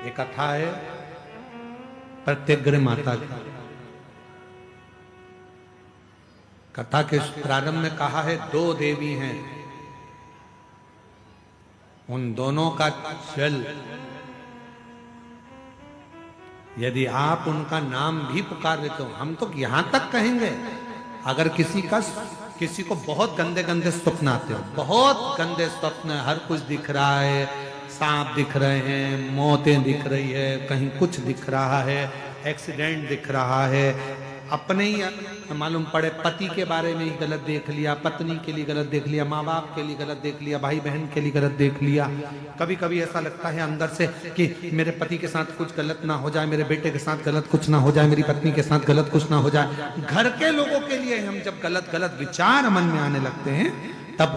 ये कथा है प्रत्यग्र माता की। कथा के प्रारंभ में कहा है 2 देवी हैं, उन दोनों का जल यदि आप उनका नाम भी पुकार लेते हो, हम तो यहां तक कहेंगे अगर किसी को बहुत गंदे गंदे स्वप्न आते हो, बहुत गंदे स्वप्न, हर कुछ दिख रहा है, सांप दिख रहे हैं, मौतें दिख रही है, कहीं कुछ दिख रहा है, एक्सीडेंट दिख रहा है, अपने ही मालूम पड़े पति के बारे में ही गलत देख लिया, पत्नी के लिए गलत देख लिया, माँ बाप के लिए गलत देख लिया, भाई बहन के लिए गलत देख लिया। कभी कभी ऐसा लगता है अंदर से कि मेरे पति के साथ कुछ गलत ना हो जाए, मेरे बेटे के साथ गलत कुछ ना हो जाए, मेरी पत्नी के साथ गलत कुछ ना हो जाए। घर के लोगों के लिए हम जब गलत गलत विचार मन में आने लगते हैं, तब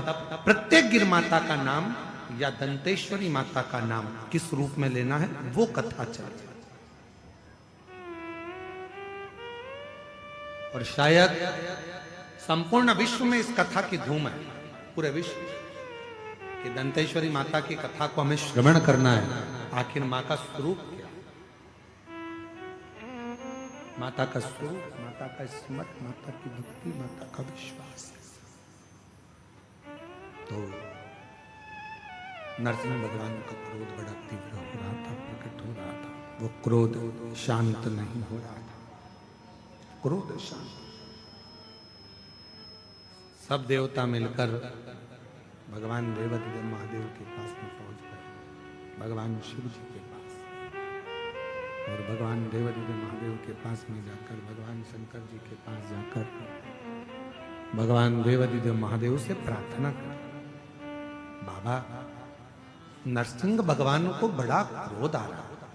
प्रत्यग्र माता का नाम या दंतेश्वरी माता का नाम किस रूप में लेना है वो कथा चल। और शायद संपूर्ण विश्व में इस कथा की धूम है, पूरे विश्व कि दंतेश्वरी माता की कथा को हमें श्रवण करना है। आखिर माँ का स्वरूप क्या, माता का स्वरूप, माता का स्मरण, माता की भक्ति, माता का विश्वास। तो नरसिंह भगवान का क्रोध बड़ा तीव्र हो रहा था, प्रकट हो रहा था। वो क्रोध शांत नहीं हो रहा था, क्रोध शांत। सब देवता मिलकर भगवान देवाधिदेव महादेव के पास में पहुंच गए, भगवान शिव जी के पास। और भगवान देवाधिदेव महादेव के पास में जाकर, भगवान शंकर जी के पास जाकर भगवान देवाधिदेव महादेव से प्रार्थना कर, बाबा नरसिंह भगवान को बड़ा क्रोध आ रहा था,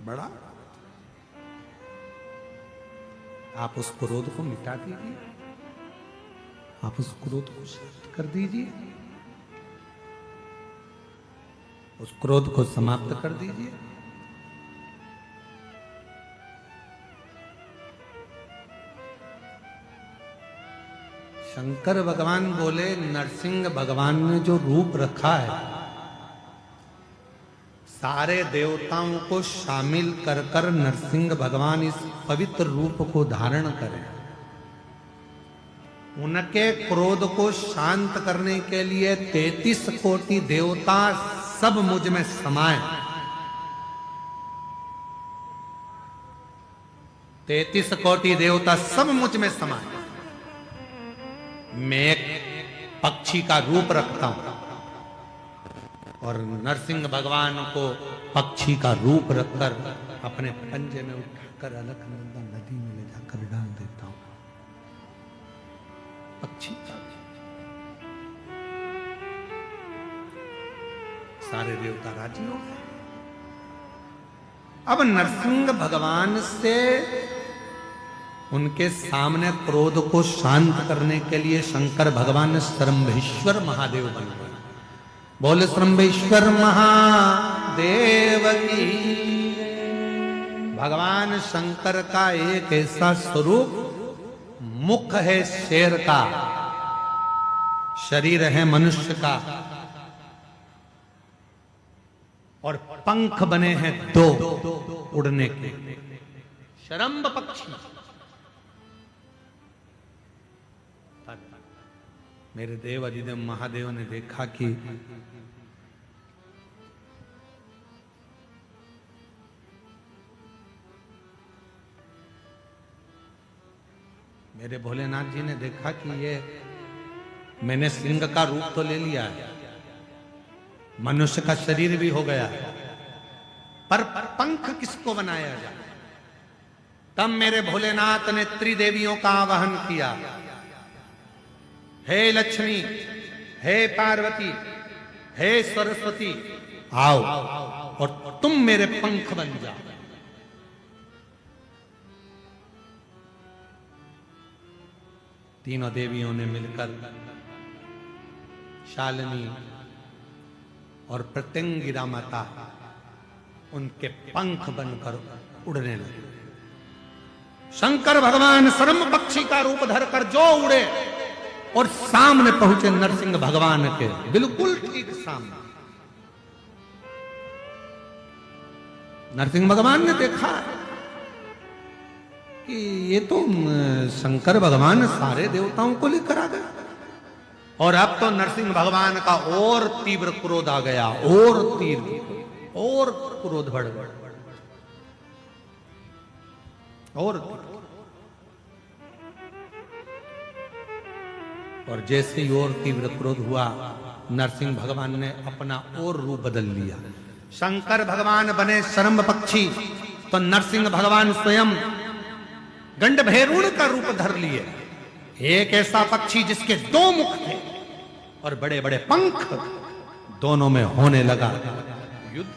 बड़ा, आप उस क्रोध को मिटा दीजिए, आप उस क्रोध को शांत कर दीजिए, उस क्रोध को समाप्त कर दीजिए। शंकर भगवान बोले, नरसिंह भगवान ने जो रूप रखा है, सारे देवताओं को शामिल कर कर नरसिंह भगवान इस पवित्र रूप को धारण करें। उनके क्रोध को शांत करने के लिए 33 कोटि देवता सब मुझ में समाये। 33 कोटि देवता सब मुझ में समाये। मैं एक पक्षी का रूप रखता हूं और नरसिंह भगवान को पक्षी का रूप रखकर अपने पंजे में उठाकर अलकनंदा नदी में ले जाकर डाल देता हूं। पक्षी सारे देवता राजी हो गए। अब नरसिंह भगवान से उनके सामने क्रोध को शांत करने के लिए शंकर भगवान श्रंभेश्वर महादेव बन गए। बोले श्रंभेश्वर महादेव की। भगवान शंकर का एक ऐसा स्वरूप, मुख है शेर का, शरीर है मनुष्य का और पंख बने हैं 2 उड़ने के, शरंभ पक्षी। मेरे देव अधिदेव महादेव ने देखा कि मेरे भोलेनाथ जी ने देखा कि ये मैंने सिंह का रूप तो ले लिया है, मनुष्य का शरीर भी हो गया, पर पंख किसको बनाया जाए। तब मेरे भोलेनाथ ने त्रिदेवियों का आवाहन किया, हे लक्ष्मी, हे पार्वती, हे सरस्वती, आओ और तुम मेरे पंख बन जाओ। तीनों देवियों ने मिलकर शालिनी और प्रत्यंगिरा माता उनके पंख बनकर उड़ने लगे। शंकर भगवान शरम पक्षी का रूप धरकर जो उड़े और सामने पहुंचे नरसिंह भगवान के बिल्कुल ठीक सामने। नरसिंह भगवान ने देखा कि ये तो शंकर भगवान सारे देवताओं को लेकर आ गए, और अब तो नरसिंह भगवान का और तीव्र क्रोध आ गया, और तीव्र और क्रोध बढ़ गया, और जैसे ही और तीव्र क्रोध हुआ, नरसिंह भगवान ने अपना और रूप बदल लिया। शंकर भगवान बने शरम्भ पक्षी, तो नरसिंह भगवान स्वयं गंडभैरुण का रूप धर लिए। एक ऐसा पक्षी जिसके 2 मुख थे और बड़े बड़े पंख, दोनों में होने लगा युद्ध।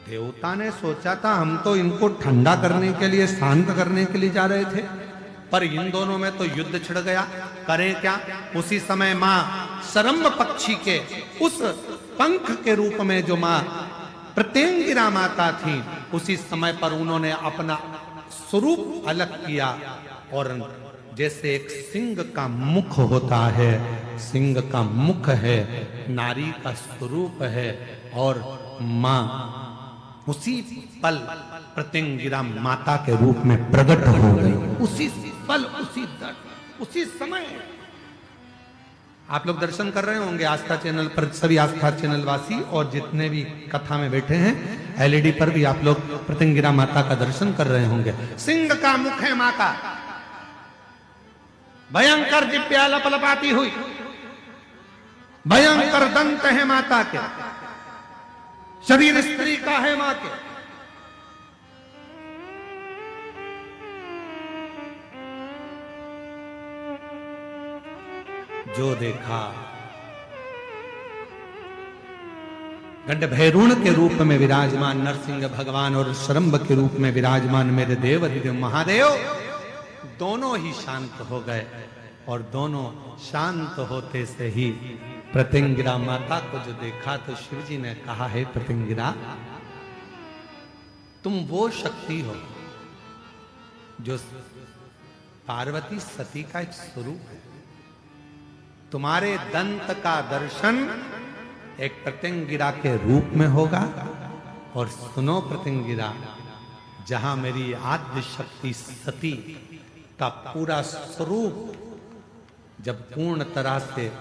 देवता ने सोचा था हम तो इनको ठंडा करने के लिए, शांत करने के लिए जा रहे थे, पर इन दोनों में तो युद्ध छिड़ गया। करें क्या? उसी समय मां शरम्भ पक्षी के उस पंख के रूप में जो मां प्रत्यंगिरा माता थी, उसी समय पर उन्होंने अपना स्वरूप अलग किया, और जैसे एक सिंह का मुख होता है, सिंह का मुख है, नारी का स्वरूप है, और मां उसी पल प्रत्यंगिरा माता के रूप में प्रकट हो गई। उसी पल, उसी दर, उसी समय। आप लोग दर्शन कर रहे होंगे आस्था चैनल पर, सभी आस्था चैनल वासी और जितने भी कथा में बैठे हैं, एलईडी पर भी आप लोग प्रत्यंगिरा माता का दर्शन कर रहे होंगे। सिंह का मुख है मां का, भयंकर दिव्या लपलपाती हुई, भयंकर दंत है माता के, शरीर स्त्री का है मां के। जो देखा, गंडभैरुण के रूप में विराजमान नरसिंह भगवान और शरम्भ के रूप में विराजमान मेरे देव अधिदेव महादेव दोनों ही शांत हो गए, और दोनों शांत होते से ही प्रत्यंगिरा माता को जो देखा तो शिव जी ने कहा, है प्रत्यंगिरा, तुम वो शक्ति हो जो पार्वती सती का एक स्वरूप है। तुम्हारे दंत का दर्शन एक प्रत्यंगिरा के रूप में होगा, और सुनो प्रत्यंगिरा, जहां मेरी आद्य शक्ति सती का पूरा स्वरूप जब पूर्ण तरह से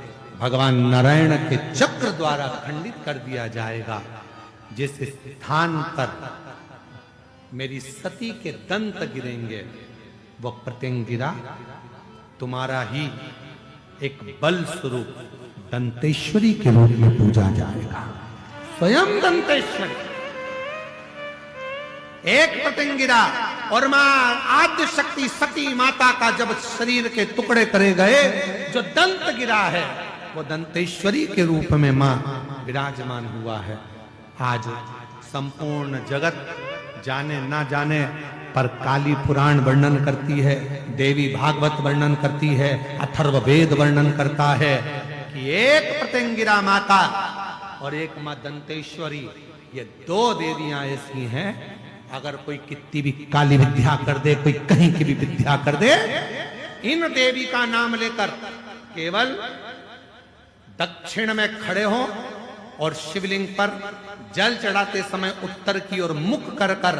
भगवान नारायण के चक्र द्वारा खंडित कर दिया जाएगा, जिस स्थान पर मेरी सती के दंत गिरेंगे, वो प्रत्यंगिरा तुम्हारा ही एक बल स्वरूप दंतेश्वरी के रूप में पूजा जाएगा। स्वयं दंतेश्वरी, एक प्रत्यंगिरा और मां आद्य शक्ति सती माता का जब शरीर के टुकड़े करे गए, जो दंत गिरा है वो दंतेश्वरी के रूप में मां विराजमान हुआ है। आज संपूर्ण जगत जाने ना जाने पर काली पुराण वर्णन करती है, देवी भागवत वर्णन करती है, अथर्व वेद वर्णन करता है कि एक प्रत्यंगिरा माता और एक मां दंतेश्वरी, ये 2 देवियां ऐसी हैं, अगर कोई कितनी भी काली विद्या कर दे, कोई कहीं की भी विद्या कर दे, इन देवी का नाम लेकर केवल दक्षिण में खड़े हो और शिवलिंग पर जल चढ़ाते समय उत्तर की ओर मुख कर कर,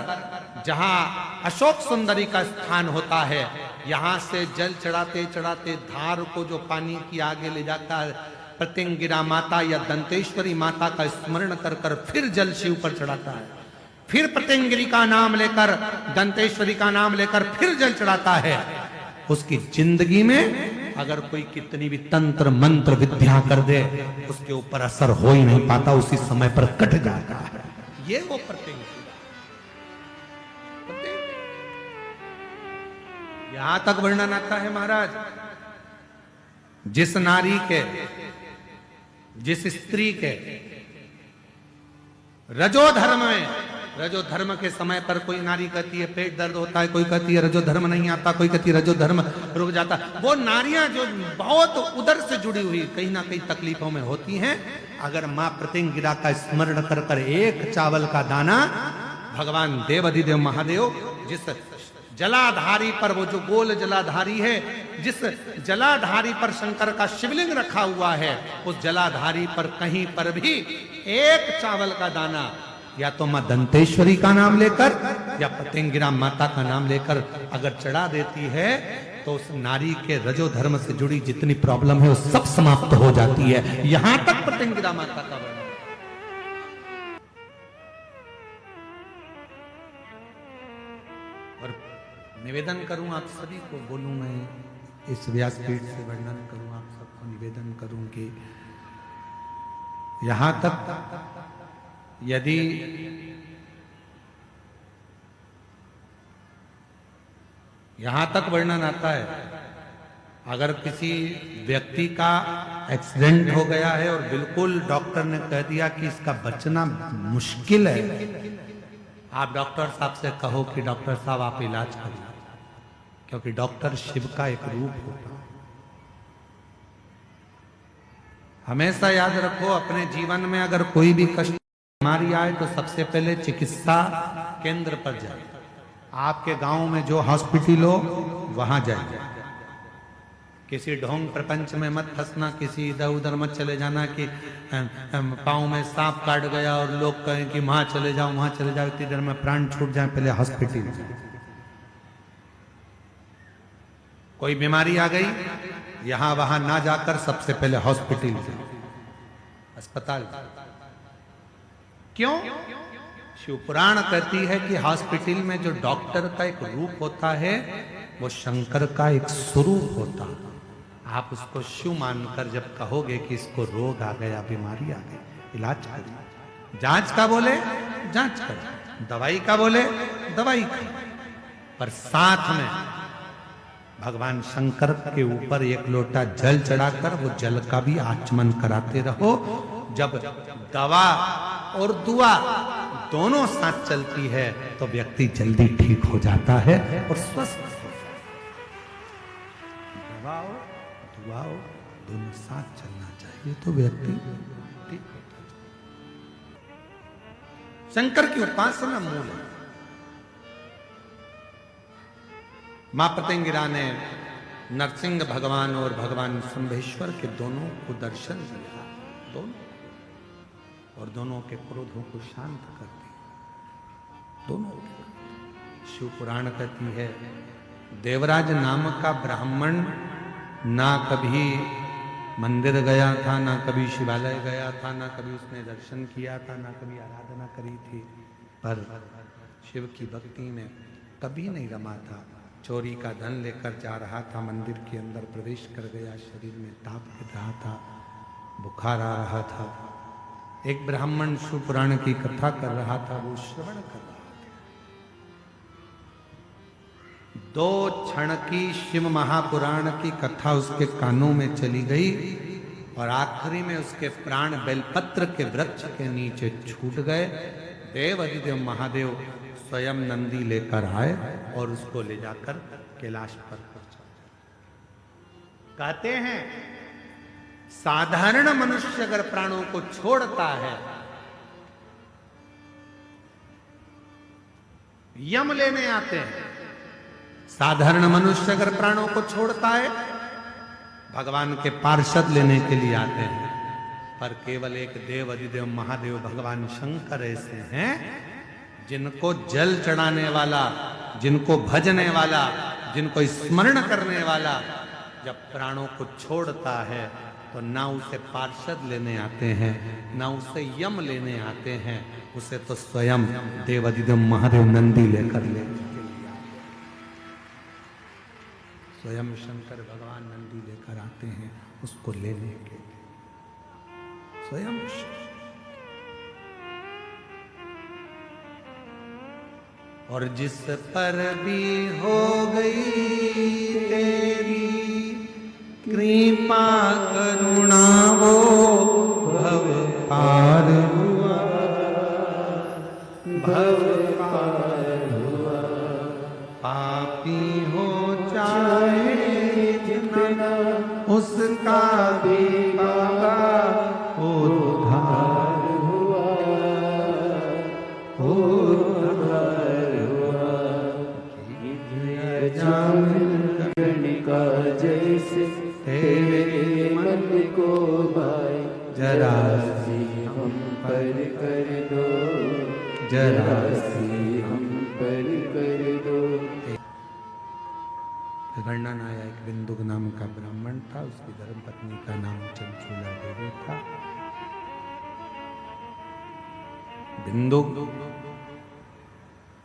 जहां अशोक सुंदरी का स्थान होता है, यहां से जल चढ़ाते चढ़ाते धार को जो पानी की आगे ले जाता है, प्रत्यंगिरा माता या दंतेश्वरी माता का स्मरण कर कर फिर जल शिव पर चढ़ाता है, फिर प्रत्यंगिरी का नाम लेकर, दंतेश्वरी का नाम लेकर फिर जल चढ़ाता है। उसकी जिंदगी में अगर कोई कितनी भी तंत्र मंत्र विद्या कर दे, उसके ऊपर असर हो ही नहीं पाता, उसी समय पर कट जाता है। ये वो प्रत्यंगिरी। यहां तक वर्णन आता है महाराज, जिस नारी के, जिस स्त्री के रजो धर्म में, रजो धर्म के समय पर कोई नारी कहती है पेट दर्द होता है, कोई कहती है रजो धर्म नहीं आता, कोई कहती है रजो धर्म रुक जाता, वो नारियां जो बहुत उदर से जुड़ी हुई कहीं ना कहीं तकलीफों में होती हैं, अगर मां प्रत्यंगिरा का स्मरण कर कर एक चावल का दाना, भगवान देव अधिदेव महादेव जिस जलाधारी पर, वो जो गोल जलाधारी है, जिस जलाधारी पर शंकर का शिवलिंग रखा हुआ है, उस जलाधारी पर कहीं पर भी एक चावल का दाना या तो मां दंतेश्वरी का नाम लेकर या पतेंगिरा माता का नाम लेकर अगर चढ़ा देती है तो उस नारी के रजो धर्म से जुड़ी जितनी प्रॉब्लम है वो सब समाप्त हो जाती है। यहां तक पतेंगिरा माता का वर्णन। और निवेदन करूं आप सभी को, बोलूं मैं इस व्यासपीठ से वर्णन करूं, आप सबको निवेदन करूं कि यहां तक यदि यहां तक वर्णन आता है, अगर किसी व्यक्ति का एक्सीडेंट हो गया है और बिल्कुल डॉक्टर ने कह दिया कि इसका बचना मुश्किल है, आप डॉक्टर साहब से कहो कि डॉक्टर साहब आप इलाज करिए, क्योंकि डॉक्टर शिव का एक रूप होता है। हमेशा याद रखो, अपने जीवन में अगर कोई भी कष्ट बीमारी आए तो सबसे पहले चिकित्सा केंद्र पर जाए। आपके गांव में जो हॉस्पिटल हो वहां जाइए। किसी ढोंग प्रपंच में मत फंसना, किसी इधर उधर मत चले जाना कि पाँव में सांप काट गया और लोग कहें कि वहां चले जाओ वहां चले जाओ, इतनी देर में प्राण छूट जाए, पहले हॉस्पिटल जाए। कोई बीमारी आ गई, यहां वहां ना जाकर सबसे पहले हॉस्पिटल जाए, अस्पताल। क्यों? शिव पुराण कहती है कि हॉस्पिटल में जो डॉक्टर का एक रूप होता है वो शंकर का एक स्वरूप होता है। आप उसको शिव मानकर जब कहोगे कि इसको रोग आ गया, बीमारी आ गई, इलाज करिए। जांच का बोले जांच करिए, दवाई का बोले दवाई करिए, पर साथ में भगवान शंकर के ऊपर एक लोटा जल चढ़ाकर वो जल का भी आचमन कराते रहो। जब दवा और दुआ दोनों साथ चलती है तो व्यक्ति जल्दी ठीक हो जाता है और स्वस्थ हो जाता है। दवा और दुआ दोनों साथ चलना चाहिए तो व्यक्ति ठीक होता है। शंकर की उपासना मूल है। मां पतेंगिरा ने नरसिंह भगवान और भगवान शंभेश्वर के दोनों को दर्शन दिया, दोनों, और दोनों के क्रोधों को शांत कर दिया, दोनों। शिव पुराण कहती है, देवराज नाम का ब्राह्मण ना कभी मंदिर गया था, ना कभी शिवालय गया था, ना कभी उसने दर्शन किया था, ना कभी आराधना करी थी, पर शिव की भक्ति में कभी नहीं रमा था। चोरी का धन लेकर जा रहा था, मंदिर के अंदर प्रवेश कर गया, शरीर में ताप गिर रहा था, बुखार आ रहा था। एक ब्राह्मण शिव पुराण की कथा कर रहा था, वो श्रवण कर रहा था। 2 क्षण की शिव महापुराण की कथा उसके कानों में चली गई और आखिरी में उसके प्राण बेलपत्र के वृक्ष के नीचे छूट गए। देव अधिदेव महादेव स्वयं नंदी लेकर आए और उसको ले जाकर कैलाश पर पहुंचा। कहते हैं साधारण मनुष्य अगर प्राणों को छोड़ता है, यम लेने आते हैं। साधारण मनुष्य अगर प्राणों को छोड़ता है, भगवान के पार्षद लेने के लिए आते हैं, पर केवल एक देव अधिदेव महादेव भगवान शंकर ऐसे हैं जिनको जल चढ़ाने वाला, जिनको भजने वाला, जिनको स्मरण करने वाला जब प्राणों को छोड़ता है तो ना उसे पार्षद लेने आते हैं, ना उसे यम लेने आते हैं, उसे तो स्वयं देव अधिदेव महादेव नंदी लेकर ले स्वयं शंकर भगवान नंदी लेकर आते हैं उसको लेने के लिए, स्वयं। और जिस पर भी हो गई तेरी कृपा करुणा वो भव पार हुआ, भव पार हुआ। पापी हो चाहे जितना उसका भी बाबा उद्धार हुआ, उद्धार हुआ। का जैसे तेरे मन को भाई, जरा सी हम पर कर दो जरासी हम पर कर दो। वर्णन आया एक बिंदुक नाम का ब्राह्मण था, उसकी धर्मपत्नी का नाम चंचूला देवी था। बिंदुक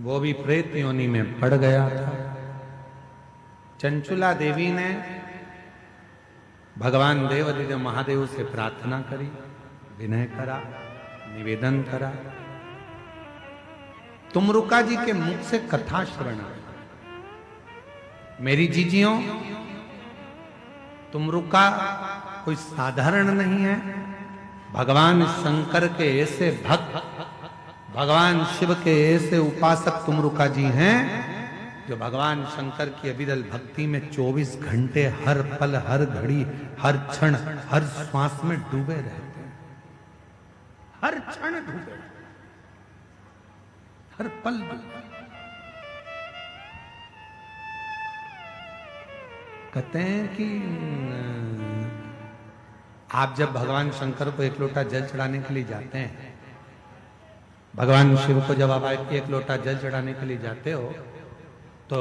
वो भी प्रेत योनि में पड़ गया था। चंचूला देवी ने भगवान देवादिदेव महादेव से प्रार्थना करी, विनय करा, निवेदन करा। तुमरुका जी के मुख से कथा श्रवण आई। मेरी जीजियों, तुमरुका कोई साधारण नहीं है। भगवान शंकर के ऐसे भक्त, भगवान शिव के ऐसे उपासक तुमरुका जी हैं जो भगवान शंकर की अविरल भक्ति में 24 घंटे हर पल, हर घड़ी, हर क्षण, हर श्वास में डूबे रहते हैं। हर क्षण डूबे, हर पल डूबे। कहते हैं कि आप जब भगवान शंकर को एक लोटा जल चढ़ाने के लिए जाते हैं, भगवान शिव को जब आप एक लोटा जल चढ़ाने के लिए जाते हो, तो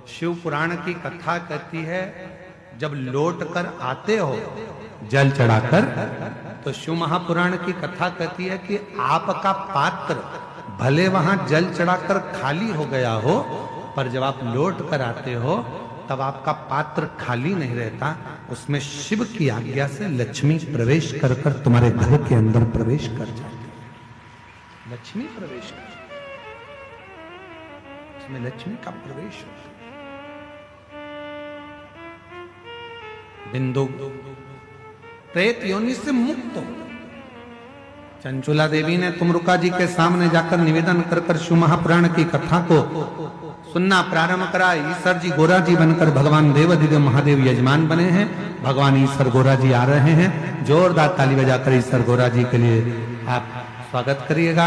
शिव पुराण की कथा कहती है जब लौट कर आते हो जल चढ़ाकर, तो शिव महापुराण की कथा कहती है कि आपका पात्र भले वहां जल चढ़ाकर खाली हो गया हो, पर जब आप लौट कर आते हो तब आपका पात्र खाली नहीं रहता, उसमें शिव की आज्ञा से लक्ष्मी प्रवेश कर कर तुम्हारे घर के अंदर प्रवेश कर जाती है। लक्ष्मी प्रवेश कर, उसमें लक्ष्मी का प्रवेश होता है। बिंदु प्रेत योनि से मुक्त हो। चंचूला देवी ने तुमरुका जी के सामने जाकर निवेदन कर कर शिव महापुराण की कथा को सुनना प्रारंभ करा। ईश्वर जी गोरा जी बनकर भगवान देवादिदेव महादेव यजमान बने हैं। भगवान ईश्वर गोरा जी आ रहे हैं। जोरदार ताली बजाकर ईश्वर गोरा जी के लिए आप स्वागत करिएगा।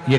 ये